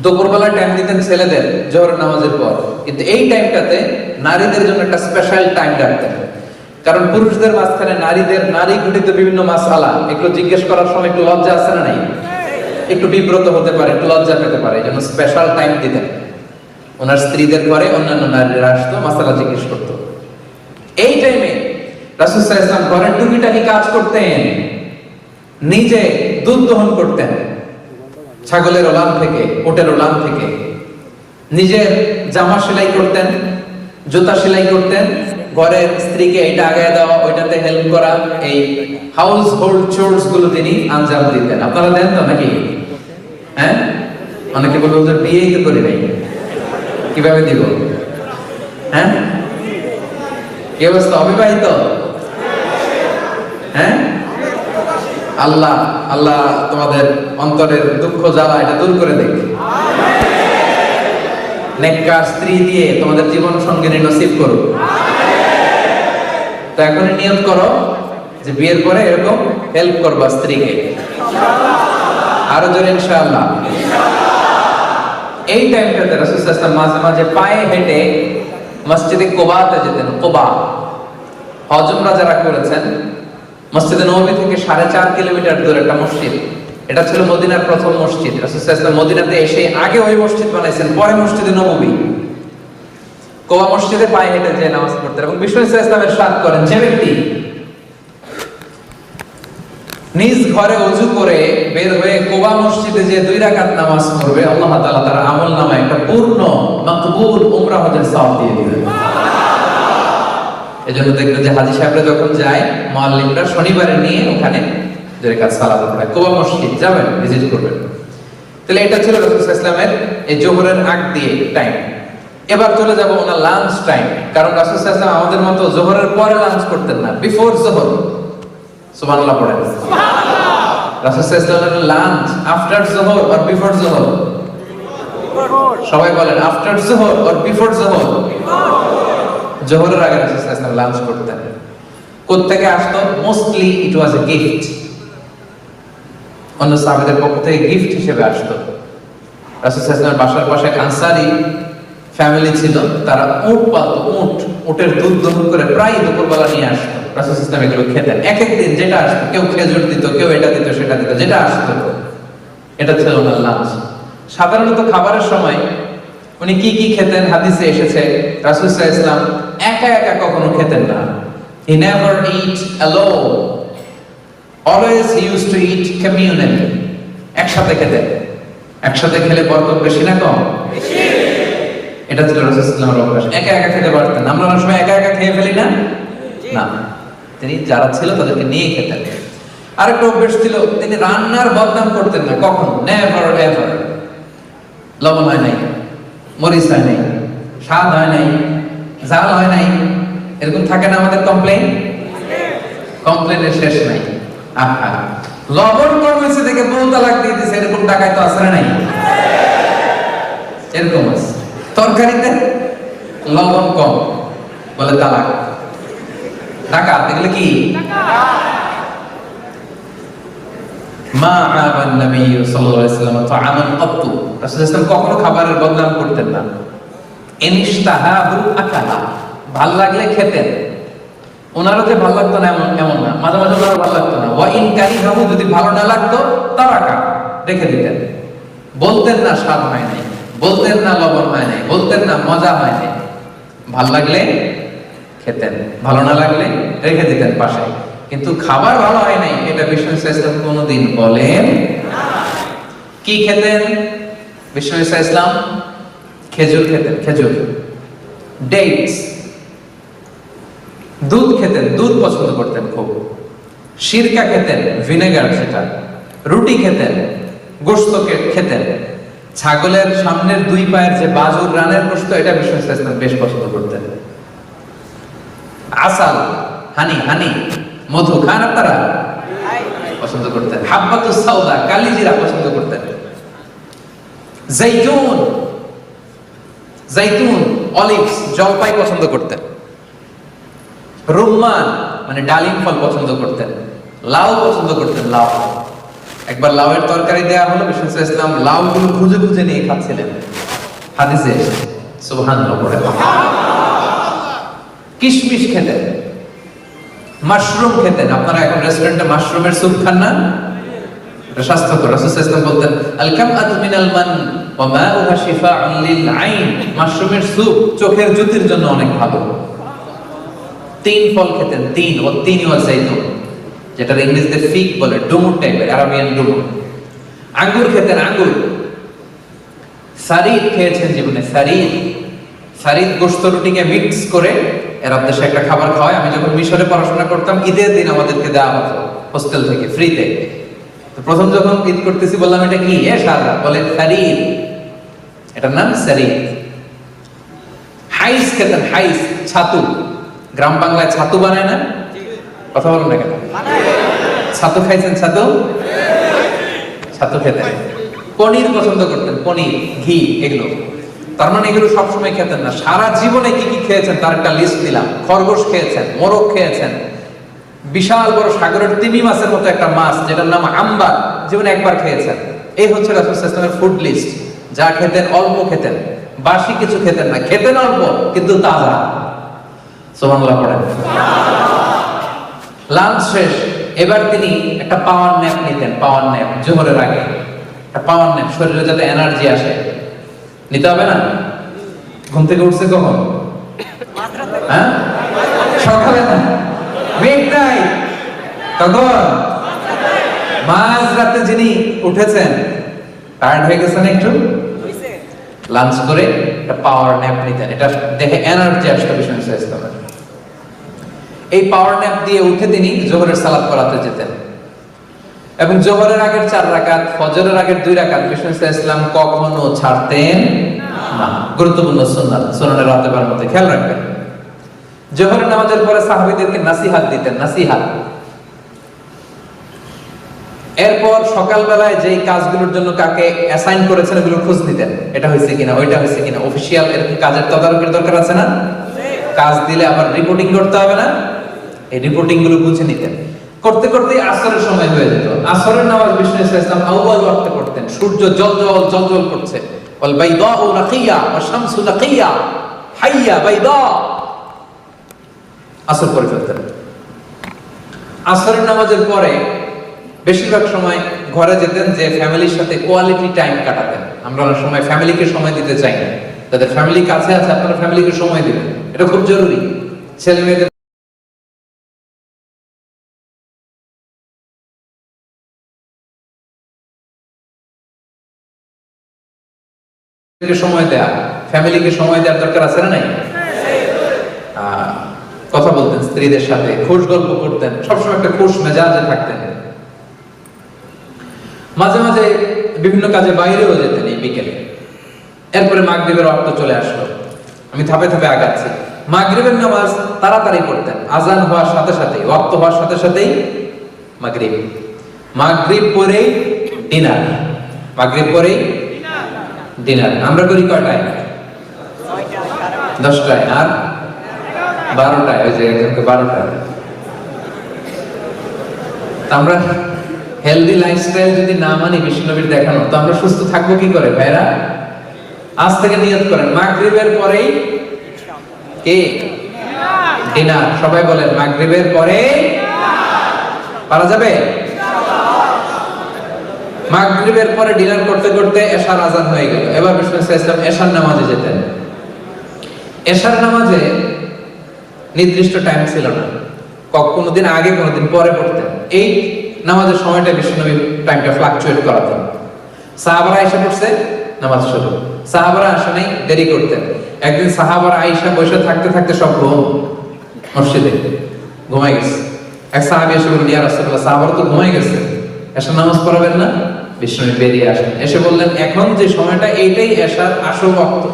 দুপুরবেলা টাইম দিতেন ছেলেদের জোহরের নামাজের পর, কিন্তু এই টাইমটাতে নারীদের জন্য একটা স্পেশাল টাইম রাখতেন। কারণ পুরুষদের মাঝখানে নারী ঘটিত বিভিন্ন মাসআলা একটু জিজ্ঞেস করার সময় একটু লজ্জা আছে না নাই, একটু বিব্রত হতে পারে, একটু লজ্জা পেতে পারে, এই জন্য স্পেশাল টাইম দিতেন। ওনার স্ত্রীদের ঘরে অন্যান্য নারীরা আসতো, মাসআলা জিজ্ঞেস করতো। এই টাইমে রাসূল সাল্লাল্লাহু আলাইহি ওয়াসাল্লাম ঘরের টুকিটাকি কাজ করতেন, নিজে দুধ দহন করতেন ছাগলের ওলান থেকে, ওটের ওলান থেকে, নিজের জামা সেলাই করতেন, জুতা সেলাই করতেন, ঘরের স্ত্রীকে এটা আগায় দেওয়া, ওইটাতে হেল্প করা, এই হাউস হোল্ড চোরস গুলো তিনি আঞ্জাম দিতেন। আপনারা দেন তো নাকি? হ্যাঁ, অনেকে বলবো যে বিয়েই তো করি নাই, কিভাবে দিব? হ্যাঁ, কি অবস্থা? অবিবাহিত? হ্যাঁ, আল্লাহ আল্লাহ তোমাদের অন্তরের দুঃখ জ্বালা এটা দূর করে দেখ, নেককার স্ত্রী দিয়ে তোমাদের জীবন সঙ্গিনী নসিব করুক। তো এখনই নিয়ত করো যে বিয়ের পরে এরকম হেল্প করবা স্ত্রীকে, আরো জোরে ইনশাআল্লাহ। এই টাইমটাতে রাসূল সাল্লাল্লাহু আলাইহি ওয়াসাল্লাম মাঝে মাঝে পায়ে হেঁটে মসজিদে কুবাতে যেতেন। কুবা, হজ উমরা যারা করেছেন, মসজিদে নববী থেকে 4.5 কিলোমিটার দূরে একটা মসজিদ। এটা ছিল মদিনার প্রথম মসজিদ। রাসূল সাল্লাল্লাহু আলাইহি ওয়াসাল্লাম মদিনাতে এসে আগে ওই মসজিদ বানাইছেন, পরে মসজিদে নববী। কুবা মসজিদে পায়ে হেঁটে যে নামাজ পড়তেন। এবং বিষ্ণু সাল্লাল্লাহু আলাইহি ওয়াসাল্লাম ইরশাদ করেন, যে ব্যক্তি নিজ ঘরে ওযু করে বের হয়ে কুবা মসজিদে যে 2 রাকাত নামাজ পড়বে, আল্লাহ তাআলা তার আমলনামায় একটা পূর্ণ মাকবুল উমরা হজের সওয়াব দিয়ে দিবেন। এজন্য দেখবেন যে হাজী সাহেবরা যখন যায়, মুআল্লিমরা শনিবারে নিয়ে ওখানে 2 রাকাত সালাত পড়ায়। কুবা মসজিদ যাবেন, ভিজিট করবেন। তাহলে এটা ছিল রাসূল সাল্লাল্লাহু আলাইহি ওয়াসাল্লামের এই জোহরের আগ দিয়ে টাইম। এবার চলে যাব ওনার লাঞ্চ টাইম। কারণ রাসূল সাল্লাল্লাহু আলাইহি ওয়াসাল্লাম আমাদের মতো জোহরের পরে লাঞ্চ করতেন না, বিফোর জোহর। সুবহানাল্লাহ পড়েন। রাসূল সাল্লাল্লাহু আলাইহি ওয়াসাল্লামের লাঞ্চ আফটার জোহর অর বিফোর জোহর? সবাই বলেন, আফটার জোহর অর বিফোর জোহর? জোহরের আগে রাসূল সাল্লাল্লাহু আলাইহি ওয়াসাল্লাম লাঞ্চ করতেন। কোত্থেকে আসতো? Mostly it was a gift. অন্য সাহাবাদের পক্ষ থেকে গিফট হিসেবে আসতো। রাসূল সাল্লাল্লাহু আলাইহি ওয়াসাল্লামের বাসার পাশে আনসারী ফ্যামিলি ছিল, তারা উট পালতো। উটের দুধ দহন করে প্রায় দুপুরবেলা নিয়ে আসতো। রাসূল সাল্লাল্লাহু আলাইহি ওয়াসাল্লাম এগুলো খেতেন। এক এক দিন যেটা আসতো, কেউ খেজুর দিত, কেউ এটা দিত, সেটা দিত, যেটা আসতো। এটা ছিল ওনার লাঞ্চ। সাধারণত খাবারের সময় উনি কি কি খেতেন হাদিসে এসেছে। রাসূল সাল্লাল্লাহু আলাইহি ওয়াসাল্লাম একা একা কখনো খেতেন না। He never eat alone. Always he used to eat communally. একসাথে খেতেন। একসাথে খেলে বরকত বেশি না কম? বেশি। এটা ছিল রাসূল সাল্লাল্লাহু আলাইহি ওয়াসাল্লামের অভ্যাস। একা একা খেতে পারতেন। আমরা অনেক সময় একা একা খেয়ে ফেলি না? না, তিনি যারা ছিল তাদেরকে নিয়ে খেতেন। আরেকটা অভ্যাস ছিল, তিনি রান্নার বদনাম করতেন না কখনো, নেভার এভার। লবণ হয় নাই, মরিচ হয় নাই, স্বাদ হয় নাই, ঝাল হয় নাই, এরকম থাকে না আমাদের কমপ্লেইন? কমপ্লেইনের শেষ নাই। আহা, লবণ কম হয়েছে দেখে বউ তালাক দিয়ে দিয়েছে, এরকম টাকায় তো আসে নাই? এরকম আছে। তরকারিতে লবণ কম বলে তালাক। টাকা এগুলো কি? মা আবান নবী সাল্লাল্লাহু আলাইহি ওয়াসাল্লাম তাআমান ক্বাতু। রাসূল সাল্লাল্লাহু আলাইহি ওয়াসাল্লাম কখনো খাবারের বদনাম করতেন না। ইনশতাহাহু আকালা, ভাল লাগলে খেতেন। ওনারও যে ভালো লাগতো না এমন না, মাঝে মাঝে ওনারও ভালো লাগতো না। ওয়া ইন কারিহাহু, যদি ভালো না লাগতো তারাকা, রেখে দিতেন। বলতেন না স্বাদ হয় নাই, বলতেন না লবণ হয় নাই, বলতেন না মজা হয় নাই। ভাল লাগলে খেতেন, ভালো না লাগলে রেখে দিতেন পাশে। কিন্তু খাবার ভালো হয় নাই এটা বিষ্ণু সাল্লাল্লাহু আলাইহি ওয়াসাল্লাম কোনোদিন বলেন না। কি খেতেন বিষ্ণু সাল্লাল্লাহু আলাইহি ওয়াসাল্লাম? খেজুর খেতেন। খেজুর ডেটস, দুধ খেতেন, দুধ পছন্দ করতেন খুব। সিরকা খেতেন, ভিনেগার সেটা। রুটি খেতেন, গোশত খেতেন। ছাগলের সামনের দুই পায়ের যে বাজুর রানের গোশত, এটা বিষ্ণু ইসলাম বেশ পছন্দ করতেন। আসাল, হানি, হানি, মধু খান আপনারা? পছন্দ করতেন। হাব্বাতুস সাউদা, কালিজিরা পছন্দ করতেন। জাইতুন, জাইতুন, অলিভস, জলপাই পছন্দ করতেন। রুম্মান মানে ডালিম ফল পছন্দ করতেন। লাউ পছন্দ করতেন, লাউ। একবার লাউয়ের তরকারি দেয়া হলো, বিষ্ণু ইসলাম লাউ গুলো খুঁজে খুঁজে নিয়ে খাচ্ছিলেন। হাদিসে সুবহানাল্লাহ পড়ে। কিশমিশ খেতেন, মাশরুম খেতেন। আপনারা এখন রেস্টুরেন্টে মাশরুমের স্যুপ খান না? এটা স্বাস্থ্যকর। রাসূল সাল্লাল্লাহু আলাইহি ওয়াসাল্লাম বলতেন, আল কামআতু মিনাল মান ওয়া মাউহা শিফাউন লিল আইন। মাশরুমের স্যুপ চোখের জ্যোতির জন্য অনেক ভালো। তিন ফল খেতেন, তিন, ও তিন ওয়া জাইতুন, যেটার ইংরেজিতে ফিগ বলে, ডুমুর টাইপের, আরাবিয়ান ডুমুর। আঙ্গুর খেতেন, আঙ্গুর। সারিদ খেয়েছেন জীবনে, সারিদ। সারিদ গোশত রুটিকে মিক্স করে এরা দেশে একটা খাবার খাওয়ায়। আমি যখন মিশরে পড়াশোনা করতাম, ঈদের দিন আমাদেরকে দেওয়া হতো হোস্টেল থেকে ফ্রিতে। তো প্রথম যখন ঈদ করতেছি বললাম, এটা কি? সাদা। বলে সারিদ, এটার নাম সারিদ। হাইস খেতেন, হাইস, ছাতু। গ্রাম বাংলায় ছাতু বানায় না? কথা বলেন না কেন? ছাতু খাইছেন? ছাতু, ছাতু খেতেন। পনির পছন্দ করতেন, পনির, ঘি, এগুলো। তার মানে এগুলো সবসময় খেতেন না, সারা জীবনে কি কি খেয়েছেন তার একটা লিস্ট দিলাম। খরগোশ খেয়েছেন, মোরগ খেয়েছেন, বিশাল বড় সাগরের তিমি মাছের মতো একটা মাছ যেটার নাম আম্বার, জীবনে একবার খেয়েছেন। এই হচ্ছে রাসূল সাল্লাল্লাহু আলাইহি ওয়াসাল্লামের ফুড লিস্ট। যা খেতেন অল্প খেতেন, বাসি কিছু খেতেন না, খেতেন অল্প কিন্তু তাজা। সুবহানাল্লাহ পড়েন। লাঞ্চ শেষ, এবার তিনি একটা পাওয়ার ন্যাপ নিতেন। পাওয়ার ন্যাপ জোহরের আগে একটা পাওয়ার ন্যাপ, শরীরে যাতে এনার্জি আসে। নিতে হবে না? ঘুম থেকে উঠছে কখন? হ্যাঁ, সকালে না, মিড নাইট। তখন মাঝরাতে যিনি উঠেছেন, টায়ার্ড হয়ে গেছেন একটু, লাঞ্চ করে একটা পাওয়ার ন্যাপ নিতেন। এটা দেখে এনার্জি আসতো বিষ্ণু ইসলামের। এই পাওয়ার ন্যাপ দিয়ে উঠে তিনি জোহরের সালাত পড়াতে যেতেন। এবং জোহরের আগের 4 রাকাত, ফজরের আগের 2 রাকাত বিষ্ণু ইসলাম কখনো ছাড়তেন না। গুরুত্বপূর্ণ সুন্নাত, সুনানের রাতেবার মধ্যে খেয়াল রাখবেন। জোহরের নামাজের পরে সাহাবীদেরকে নাসিহাত দিতেন, নাসিহাত। এরপর সকালবেলায় যেই কাজগুলোর জন্য কাকে অ্যাসাইন করেছেন এগুলো খোঁজ নিতেন, এটা হয়েছে কিনা, ওইটা হয়েছে কিনা। অফিসিয়াল এরকম কাজের তদারকির দরকার আছে না? কাজ দিলে আবার রিপোর্টিং করতে হবে না? এই রিপোর্টিং গুলো বুঝে নিতেন। করতে করতে আসরের সময় হয়ে যেত। আসরের নামাজ বিষ্ণু ইসলাম আউয়াল ওয়াক্তে পড়তেন। সূর্য জলজল জলজল করছে। ওয়াল বাইদাউ নাকিয়া ওয়া শামসু নাকিয়া হাইয়া বাইদা। আসর পড়ে ফেলতেন। আসরের নামাজের পরে বেশিরভাগ সময় ঘরে যেতেন, যে ফ্যামিলির সাথে কোয়ালিটি টাইম কাটাতেন। আমরা অনেক সময় ফ্যামিলিকে সময় দিতে চাই না। তাদের ফ্যামিলি কাছে আছে, আপনারা ফ্যামিলিকে সময় দিবেন, এটা খুব জরুরি। ছেলে মেয়েদের সময় দেয়া, ফ্যামিলিকে সময় দেওয়ার দরকার আছে না নাই? কথা বলতেন স্ত্রীদের সাথে, খুশ গল্প করতেন, সবসময় একটা খুশ মেজাজে থাকতেন। মাঝে মাঝে বিভিন্ন কাজে বাইরেও যেতেন এই বিকেলে। এরপরে মাগরিবের ওয়াক্ত চলে আসলো। আমি ধাপে ধাপে আগাচ্ছি। মাগরিবের নামাজ তাড়াতাড়ি পড়তেন, আজান হওয়ার সাথে সাথেই, ওয়াক্ত হওয়ার সাথে সাথেই মাগরিব। মাগরিব পরেই ডিনার, মাগরিব পরেই ডিনার। আমরা করি কয়টায়? 10টায়, আর 12টায়। ওই যে একজনকে 12টায়। আমরা হেলদি লাইফস্টাইল যদি না মানি বিষ্ণুনবীর দেখানো, তো আমরা সুস্থ থাকবো কি করে ভাইরা? আজ থেকে নিয়ত করেন, মাগরিবের পরেই কি ডিনার। সবাই বলেন মাগরিবের পরে পারা যাবে? মাগরিবের পরে ডিনার করতে করতে এশার আজান হয়ে গেল। এবার বিষ্ণু ইসলাম এশার নামাজে যেতেন। এশার নামাজে নির্দিষ্ট টাইম ছিল না, কোনদিন আগে কোনদিন পরে পড়তেন। এই নামাজের সময়টা বিষ্ণুনবী টাইমটা ফ্লাকচুয়েট করাতেন। সাহাবারা এসে পড়ছে, নামাজ শুরু। সাহাবারা আসে নাই, দেরি করতেন। একদিন সাহাবারা আয়েশা বসে থাকতে থাকতে সব ঘুম, মসজিদে ঘুমাই গেছে। এক সাহাবী এসে বললেন, ইয়া রাসূলুল্লাহ, সাহাবারা তো ঘুমাই গেছে, এশার নামাজ পড়াবেন না? বিষ্ণু বেরিয়ে আসেন, এসে বললেন, এখন যে সময়টা এইটাই এশার আসল ওয়াক্ত,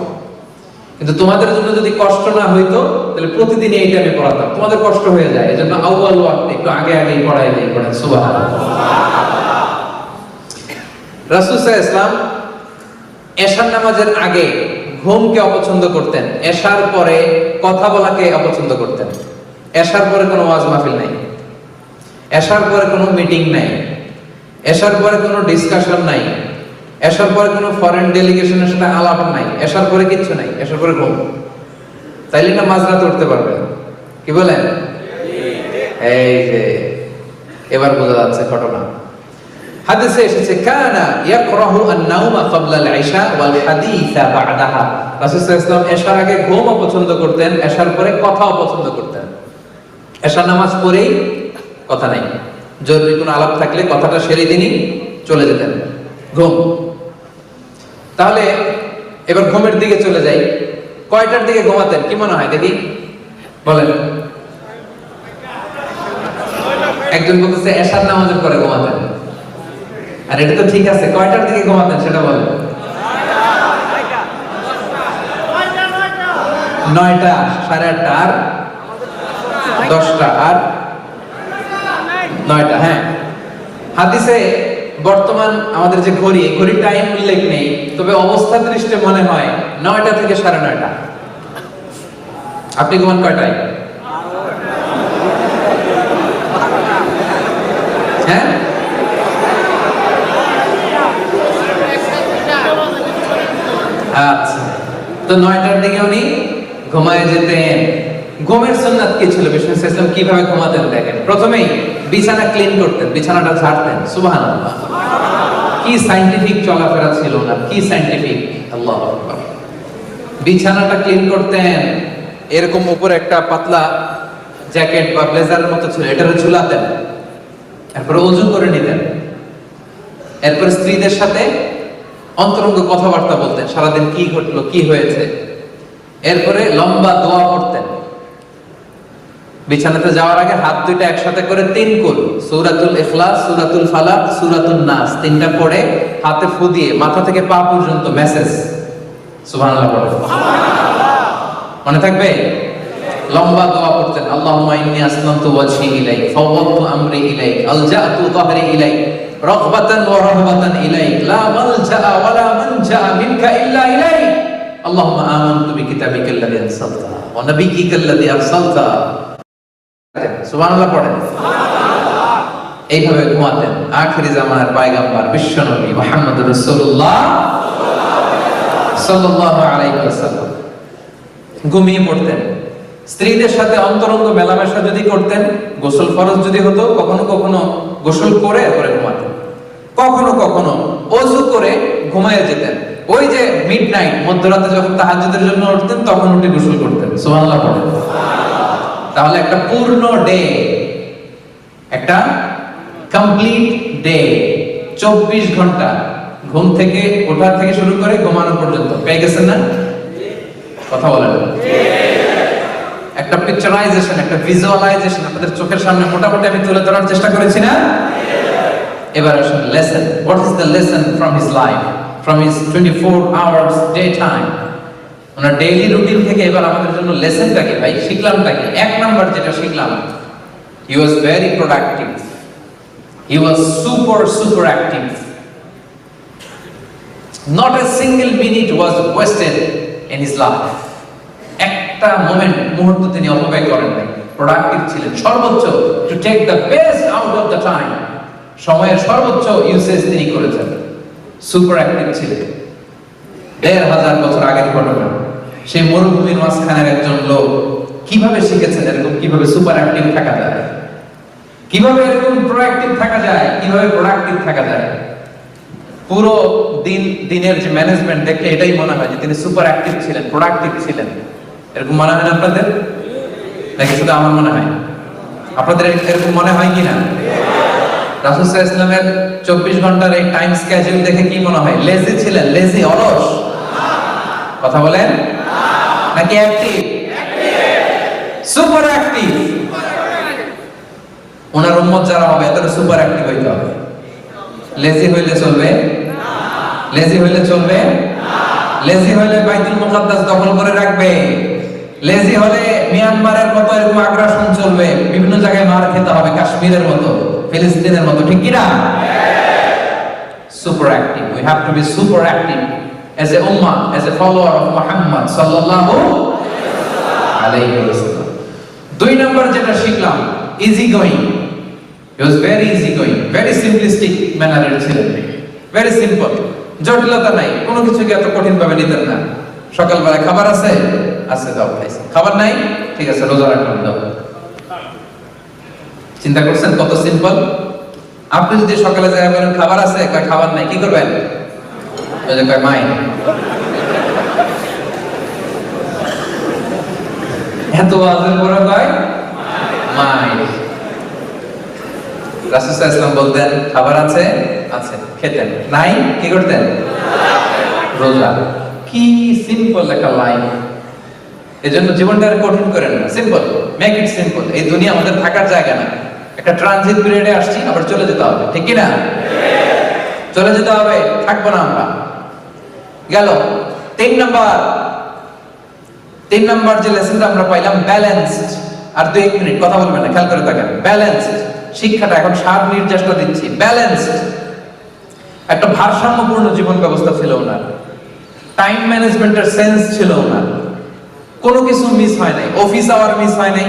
কিন্তু তোমাদের জন্য যদি কষ্ট না হইতো তাহলে প্রতিদিন এই টাইমে পড়াতাম, তোমাদের কষ্ট হয়ে যায়, এজন্য আউয়াল ওয়াক্ত একটু আগে আগেই পড়াই দেই। পড়েন সুবহানাল্লাহ। রাসূল সাল্লাল্লাহু আলাইহি ওয়াসাল্লাম এশার নামাজের আগে ঘুমকে অপছন্দ করতেন, এশার পরে কথা বলাকে অপছন্দ করতেন। এশার পরে কোনো ওয়াজ মাহফিল নাই, এশার পরে কোনো মিটিং নাই, এশার পরে কোনো ডিসকাশন নাই, এশার পরে কোনো ফরেন ডেলিগেশনের সাথে আলাপ নাই, এশার পরে কিচ্ছু নাই, এশার পরে ঘুম। তাইলে না মাঝরাতে উঠতে পারবেন, কি বলেন? এই যে এবার বোঝা যাচ্ছে ঘটনা। হাদিসে এসেছে, কানা ইয়াকরাহু আন-নাওমা ক্বাবলা আল-ইশা ওয়াল হাদিসা বা'দাহা। রাসূল সাল্লাল্লাহু আলাইহি ওয়াসাল্লাম এশার আগে ঘুম পছন্দ করতেন, এশার পরে কথাও পছন্দ করতেন। এশার নামাজ পড়েই কথা নাই, জরুরি কোনো আলাপ থাকলে কথাটা সেরে দিনই চলে যেতেন, ঘুম। তাহলে এবার ঘুমের দিকে চলে যাই। কয়টার দিকে ঘুমাতেন কি মনে হয় দেখি, বলেন? একজন বলতেছে এশার নামাজের পরে ঘুমাতেন, আর এটা তো ঠিক আছে, কয়টার দিকে ঘুমাতেন সেটা বলেন? 9টা, 8:30 আর 10টা আর 9টা। হ্যাঁ, হাদিসে বর্তমান আমাদের যে ঘড়ি, এই ঘড়ির টাইম উল্লেখ নেই, তবে অবস্থা দৃষ্টে মনে হয় 9টা থেকে 9:30। আপনি ঘুমান কয়টায়? হ্যাঁ, আচ্ছা, তো 9টার দিকে উনি ঘুমায় যেতেন। ঘুমের সুন্নাত কি ছিল? বিষ্ণু সাল্লাল্লাহু আলাইহি ওয়াসাল্লাম কিভাবে ঘুমাতেন দেখেন। প্রথমেই বিছানা ক্লিন করতেন, বিছানাটা ঝাড়তেন। সুবহানাল্লাহ, কি সায়েন্টিফিক চলাফেরা ছিল না, কি সায়েন্টিফিক! আল্লাহু আকবার। বিছানাটা ক্লিন করতেন, এরকম উপরে একটা পাতলা জ্যাকেট বা ব্লেজারের মতো ছিল, এটারে ঝুলাতেন। এরপর ওযু করে নিতেন, এরপর স্ত্রীদের সাথে অন্তরঙ্গ কথাবার্তা বলতেন, সারাদিন কি ঘটলো, কি হয়েছে। এরপরে লম্বা দোয়া পড়তেন। বিছানাতে যাওয়ার আগে হাত দুইটা একসাথে করে 3 কুল, সূরাতুল ইখলাস, সূরাতুল ফালাক, সূরাতুন নাস, 3টা পড়ে হাতে ফু দিয়ে মাথা থেকে পা পর্যন্ত মেসেজ। সুবহানাল্লাহ পড়ে, মনে থাকবে? লম্বা দোয়া পড়তেন, আল্লাহুম্মা ইন্নী আসলামতু ওয়াজহি ইলাইক, ফাওয়াদতু আমরি ইলাইক, আলজাতু যাহরি ইলাইক, রাগবাতান ওয়া রাহবাতান ইলাইক, লা মালজাআ ওয়া লা মানজাআ মিনকা ইল্লা ইলাইক, আল্লাহুম্মা আমানতু বিকিতাবিকাল্লাযী আরসালতা ওয়া নাবিয়্যিকাল্লাযী আরসালতা। সুবহানাল্লাহ পড়েন। এইভাবে ঘুমাতেন আখিরি জামানার পয়গম্বর বিশ্বনবী মুহাম্মদুর রাসূলুল্লাহ সাল্লাল্লাহু আলাইহি ওয়াসাল্লাম। ঘুমিয়ে পড়তেন। স্ত্রীদের সাথে অন্তরঙ্গ মেলামেশা যদি করতেন, গোসল ফরজ যদি হতো, কখনো কখনো গোসল করে এরপরে ঘুমাতেন, কখনো কখনো ওযু করে ঘুমায়ে যেতেন। ওই যে মিডনাইট, মধ্যরাতে যখন তাহাজ্জুদের জন্য উঠতেন তখন উঠে গোসল করতেন। সুবহানাল্লাহ পড়েন। তাহলে একটা পূর্ণ ডে, একটা কমপ্লিট ডে, 24 ঘন্টা ঘুম থেকে ওঠা থেকে শুরু করে ঘুমানো পর্যন্ত পেয়ে গেছেন না? কথা বলেন। একটা পিকচারাইজেশন, একটা ভিজুয়ালাইজেশন আপনাদের চোখের সামনে মোটামুটি আমি তুলে ধরার চেষ্টা করেছি না? এবার আসুন lesson. What is the lesson from his life, from his 24 hours day time? Owner daily routine থেকে এবার আমাদের জন্য লেসনটা কি ভাই, শিখলামটা কি? 1 নাম্বার যেটা শিখলাম, he was very productive, he was super active. Not a single minute was wasted in his life. একটা মুহূর্ত তিনি অপব্যয় করেন নাই, প্রোডাক্টিভ ছিলেন সর্বোচ্চ, to take the best out of the time. সময়ের সর্বোচ্চ ইউসেজ তিনি করেছেন, সুপার অ্যাক্টিভ ছিলেন। 1500 বছর আগের ঘটনা। সেই মরুভূমির মাঝখানের একজন লোক কিভাবে শিখেছেন এরকম কিভাবে সুপার অ্যাক্টিভ থাকা যায়, কিভাবে এরকম প্রোঅ্যাক্টিভ থাকা যায়, কিভাবে প্রোডাক্টিভ থাকা যায়। পুরো দিনের যে ম্যানেজমেন্ট দেখলে এটাই মনে হয় যে তিনি সুপার অ্যাক্টিভ ছিলেন, প্রোডাক্টিভ ছিলেন। এরকম মনে হয় না আপনাদের? নাকি শুধু আমার মনে হয়? আপনাদের এরকম মনে হয় কিনা? রাসূল সাল্লাল্লাহু আলাইহি ওয়াসাল্লামের 24 ঘন্টার এই টাইম স্কেডিউল দেখে কি মনে হয়? লেজি ছিলেন, লেজি, অলস? কথা বলেন। নাকি অ্যাক্টিভ? Super active. ওনার উম্মত যারা হবে এদের সুপার অ্যাক্টিভ হইতে হবে। লেজি হইলে চলবে? লেজি হইলে চলবে? লেজি হইলে বাইতুল মুকাদ্দাস দখল করে রাখবে। লেজি হলে মিয়ানমারের মতো এরকম আগ্রাসন চলবে, বিভিন্ন জায়গায় মার খেতে হবে, কাশ্মীরের মতো, ফিলিস্তিনের মতো, ঠিক কি না? Super active. We have to be super active as a ummah, as a follower of Muhammad sallallahu alayhi wa sallam. 2 নম্বর যেটা শিখলাম, easy going. He was very easy going, very simplistic manner এর ছিলেন, very simple. জটিলতা নাই, কোনো কিছুকে এত কঠিন ভাবে নিতেন না। সকালবেলা খাবার আছে, আছে দাও খাইছি। খাবার নাই, ঠিক আছে রোজা রাখলাম দাও। চিন্তা করছেন কত সিম্পল? আপনি যদি সকালে যায় বলেন খাবার আছে, কয় খাবার নাই, কি করবেন? ওই যে কয় মাই। এত আজের পরে কয় মাই। রাসূল সাল্লাল্লাহু আলাইহি ওয়াসাল্লাম বলতেন খাবার আছে, আছে, খেতেন, নাই কি করতেন? রোজা। কি সিম্পল একটা লাইফ। এজন্য জীবনটা আর কঠিন করেন না, সিম্পল, মেক ইট সিম্পল। এই দুনিয়া আমাদের থাকার জায়গা না, একটা ট্রানজিট পিরিয়ডে আসছি, আবার চলে যেতে হবে, ঠিক কি না? চলে যেতে হবে, থাকবো না আমরা। গেল 3 নাম্বার যে লেসনটা আমরা পাইলাম, ব্যালেন্সড। আর 2-1 মিনিট কথা বলবেন না, খেয়াল করে থাকেন। ব্যালেন্সড শিক্ষাটা এখন সার নির্দেশটা দিচ্ছি। ব্যালেন্সড একটা ভারসাম্যপূর্ণ জীবন ব্যবস্থা ছিল ওনার। টাইম ম্যানেজমেন্টের সেন্স ছিল ওনার। কোনো কিছু মিস হয় নাই। অফিস আওয়ার মিস হয় নাই,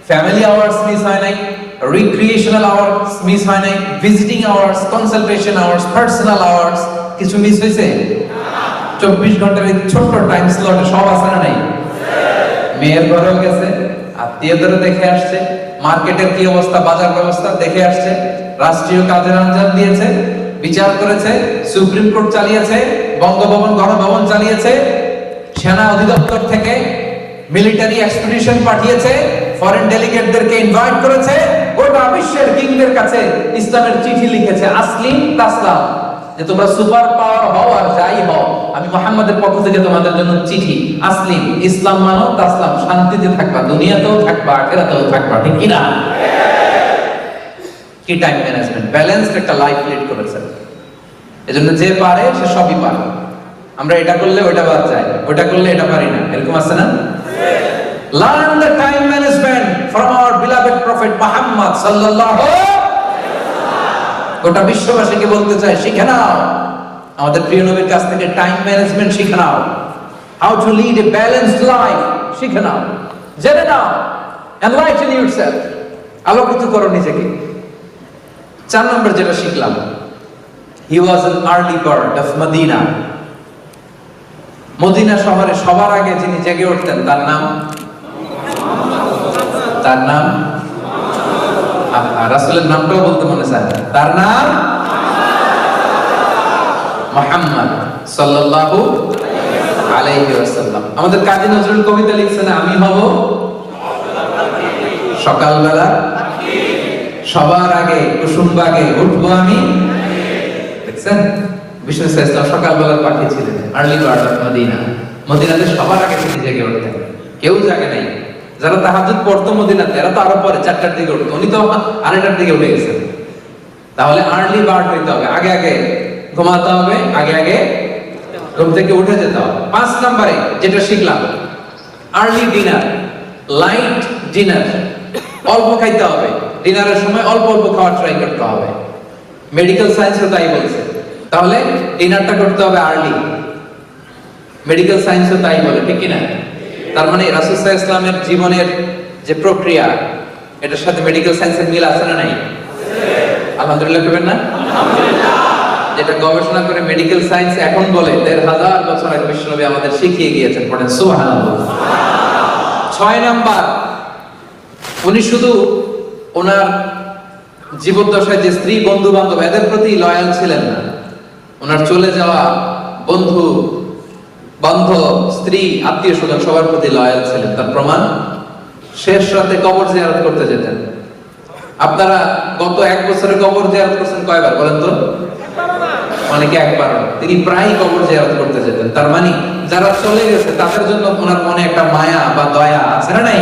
ফ্যামিলি আওয়ার্স মিস হয় নাই, রিক্রিয়েশনাল আওয়ার্স মিস হয় নাই, visiting hours, consultation hours, personal hours কিছু মিস হয়েছে? 24 ঘন্টার এই ছোট্ট টাইম স্লটে সব আছে না নাই? মেয়ের ঘরেও গেছে, আত্মীয়দেরও দেখে আসছে, মার্কেটের কি অবস্থা, বাজার ব্যবস্থা দেখে আসছে, রাষ্ট্রীয় কাজের আঞ্জাম দিয়েছে, বিচার করেছে, সুপ্রিম কোর্ট চালিয়েছে, বঙ্গভবন গণভবন চালিয়েছে, সেনা অধিদপ্তর থেকে মিলিটারি এক্সপিডিশন পাঠিয়েছে, ফরেন ডেলিগেটদেরকে ইনভাইট করেছে, গোটা বিশ্বের কিংদের কাছে ইসলামের চিঠি লিখেছে, আসলিম তাসলাম, যে তোমরা সুপার পাওয়ার হও আর যাই হও, আমি মুহাম্মাদের পক্ষ থেকে তোমাদের জন্য চিঠি, আসলিম, ইসলাম মানো, তাসলাম, শান্তিতে থাকবা, দুনিয়াতেও থাকবা, আখিরাতেও থাকবা, ঠিক কি না? কি টাইম ম্যানেজমেন্ট, ব্যালেন্সড একটা লাইফ লিড করেছে। এজন্য যে পারে সে সবই পারে। আমরা এটা করলে ওটা বাদ যায়, ওটা করলে এটা পারি না, এরকম আছে না? Learn the time management from our beloved prophet Muhammad sallallahu alaihi wasallam. গোটা বিশ্ববাসীকে বলতে চাই, শিখে নাও আমাদের প্রিয় নবীর কাছ থেকে টাইম ম্যানেজমেন্ট শিখে নাও। How to lead a balanced life শিখে নাও, জেনে নাও, enlighten yourself, আলোকিত করো নিজেকে। 4 নম্বর যেটা শিখলাম, he was an early bird of Medina. Medina শহরে সবার আগে যিনি জেগে উঠতেন তার নাম রাসূলের নামটাও বলতে মনে চায় না, তার নাম মুহাম্মদ সাল্লাল্লাহু আলাইহি ওয়াসাল্লাম। আমাদের কাজী নজরুল কবিতা লিখছেন, আমি হব সকালবেলা সবার আগে কুসুমবাগে উঠবো আমি। দেখছেন বিষ্ণু ইসলাম সকালবেলার পাখি ছিলেন, আর্লি বার্ড অফ মদিনা। মদিনাতে সবার আগে তিনি জেগে উঠতেন, কেউ জাগে নাই। যারা তাহাজ্জুদ পড়তো মদিনাতে এরা তো আরো পরে 4টার দিকে উঠতো, উনি তো 2:30টার দিকে উঠে গেছেন। তাহলে আর্লি বার্ড হইতে হবে, আগে আগে ঘুমাতে হবে, আগে আগে ঘুম থেকে উঠে যেতে হবে। 5 নম্বরে যেটা শিখলাম, আর্লি ডিনার, লাইট ডিনার, অল্প খাইতে হবে। ডিনারের সময় অল্প অল্প খাওয়ার ট্রাই করতে হবে। মেডিকেল সায়েন্সও তাই বলছে। তাহলে ডিনারটা করতে হবে আর্লি, মেডিকেল সায়েন্সও তাই বলে, ঠিক কি না? তার মানে রাসূল সাল্লাল্লাহু আলাইহি ওয়াসাল্লামের জীবনের যে প্রক্রিয়া, এটার সাথে মেডিকেল সায়েন্সের মিল আছে না নাই? আলহামদুলিল্লাহ করবেন না? আলহামদুলিল্লাহ। যেটা গবেষণা করে মেডিকেল সায়েন্স এখন বলে 1500 বছর আগে বিশ্বনবী আমাদের শিখিয়ে গিয়েছেন, পড়েন সুবহানাল্লাহ। 6 নাম্বার, উনি শুধু ওনার জীবদ্দশায় যে স্ত্রী বন্ধু বান্ধব এদের প্রতি লয়াল ছিলেন না, ওনার চলে যাওয়া বন্ধু বান্ধব স্ত্রী আত্মীয় স্বজন সবার প্রতি লয়াল ছিলেন। তার প্রমাণ, শেষ রাতে কবর জিয়ারত করতে যেতেন। আপনারা গত 1 বছরে কবর জিয়ারত করছেন কয়বার বলেন তো? অনেকে একবার তিনি প্রায় কবর জিয়ারত করতে যেতেন। তার মানে যারা চলে গেছে তাদের জন্য ওনার মনে একটা মায়া বা দয়া আছে না নাই?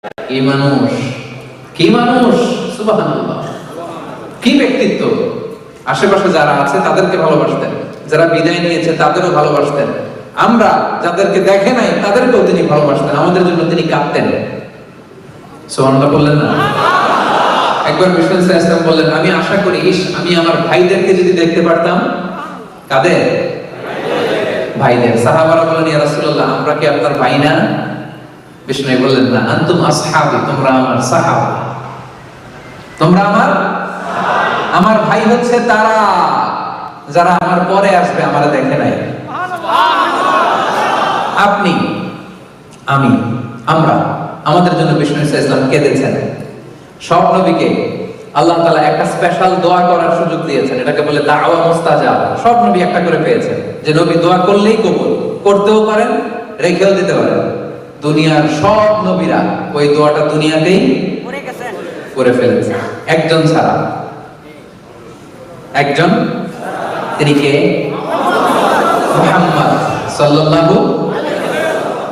কি মানুষ, কি মানুষ, সুবহানাল্লাহ, কি ব্যক্তিত্ব। আশেপাশে যারা আছে তাদেরকে ভালোবাসতেন, যারা বিদায় নিয়েছে তাদেরও ভালোবাসতেন, আমরা যাদেরকে দেখে নাই তাদেরকেও তিনি ভালোবাসতেন, আমাদের জন্য তিনি কাঁদতেন। সুবহানাল্লাহ বললেন না? একবার বিষ্ণু ইসলাম বললেন, আমি আশা করি আমি আমার ভাইদেরকে যদি দেখতে পারতাম। কাদের? ভাইদের। সাহাবারা বললেন, ইয়া রাসূলুল্লাহ, আমরা কি আপনার ভাই না? বিষ্ণু বললেন, না, আনতুম আসহাবি, তোমরা আমার সাহাবা, তোমরা আমার ভাই হচ্ছে তারা যারা আমার পরে আসবে, আমারে দেখে নাই। আপনি, আমি, আমরা, আমাদের জন্য বিষ্ণু ইসলাম কেঁদেছেন। সব নবীকে আল্লাহ তাআলা একটা স্পেশাল দোয়া করার সুযোগ দিয়েছেন, এটাকে বলে দাওয়া মুস্তাজাব। সব নবী একটা করে পেয়েছেন, যে নবী দোয়া করলেই কবুল, করতেও পারেন, রেখেও দিতে পারেন। দুনিয়ার সব নবীরা ওই দোয়াটা দুনিয়াতেই করে ফেলেছে, একজন ছাড়া। একজন, তিনি কে? মুহাম্মদ সাল্লাল্লাহু।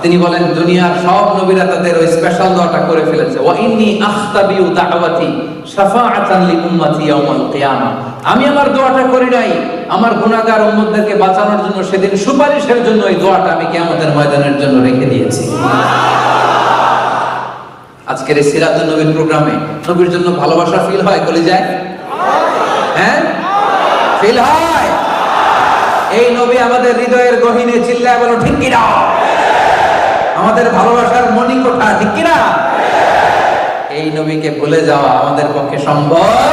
তিনি বলেন, দুনিয়ার সব নবীরা তাদের ওই স্পেশাল দোয়াটা করে ফেলেছে। ওয়া ইন্নী আখতাবিউ দাওয়াতি শাফাআতান লি উম্মতি ইয়াউমাল কিয়ামা। আমি আমার দোয়াটা করি নাই আমার গুনাহগার উম্মতদেরকে বাঁচানোর জন্য, সেদিন সুপারিশের জন্য এই দোয়াটা আমি কিয়ামতের ময়দানের জন্য রেখে দিয়েছি। আজকের এই সিরাতুন নবীর প্রোগ্রামে নবীর জন্য ভালোবাসা ফিল হয় কলিজায়? হ্যাঁ, ফিল হয়। এই নবী আমাদের হৃদয়ের গহীনে, চিল্লায় বলো ঠিক কিনা? আমাদের ভালোবাসার মণিকোঠা, ঠিক কিনা? এই নবীকে ভুলে যাওয়া আমাদের পক্ষে সম্ভব।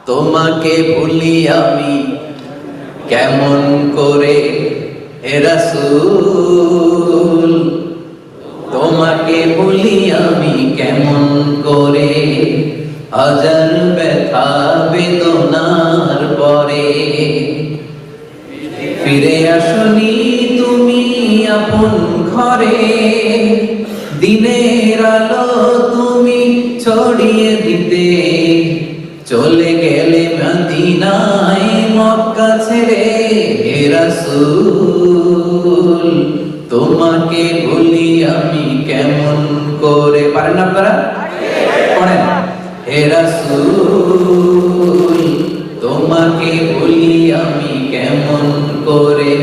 তোমাকে ভুলি আমি কেমন করে হে রাসূল, তোমাকে ভুলি আমি কেমন করে, হাজার ব্যথা বেদনার পরে। ফিরে আসনি তুমি আপন ঘরে, দিনের আলো তুমি ছড়িয়ে দিতে, চলে গেলে মদিনায় মক্কা ছেড়ে হে রাসূল, তোমাকে ভুলি আমি কেমন করে। পারেন না আপনারা? পড়েন, হে রাসূল, তোমাকে ভুলি আমি কেমন করে,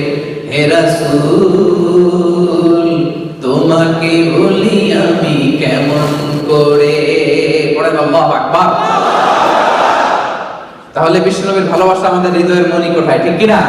হে রাসূল, তোমাকে ভুলি আমি কেমন করে। পড়েন আল্লাহু আকবার। তাহলে বিশ্বনবীর ভালোবাসা আমাদের হৃদয়ের মণিকোঠায়, ঠিক কিনা?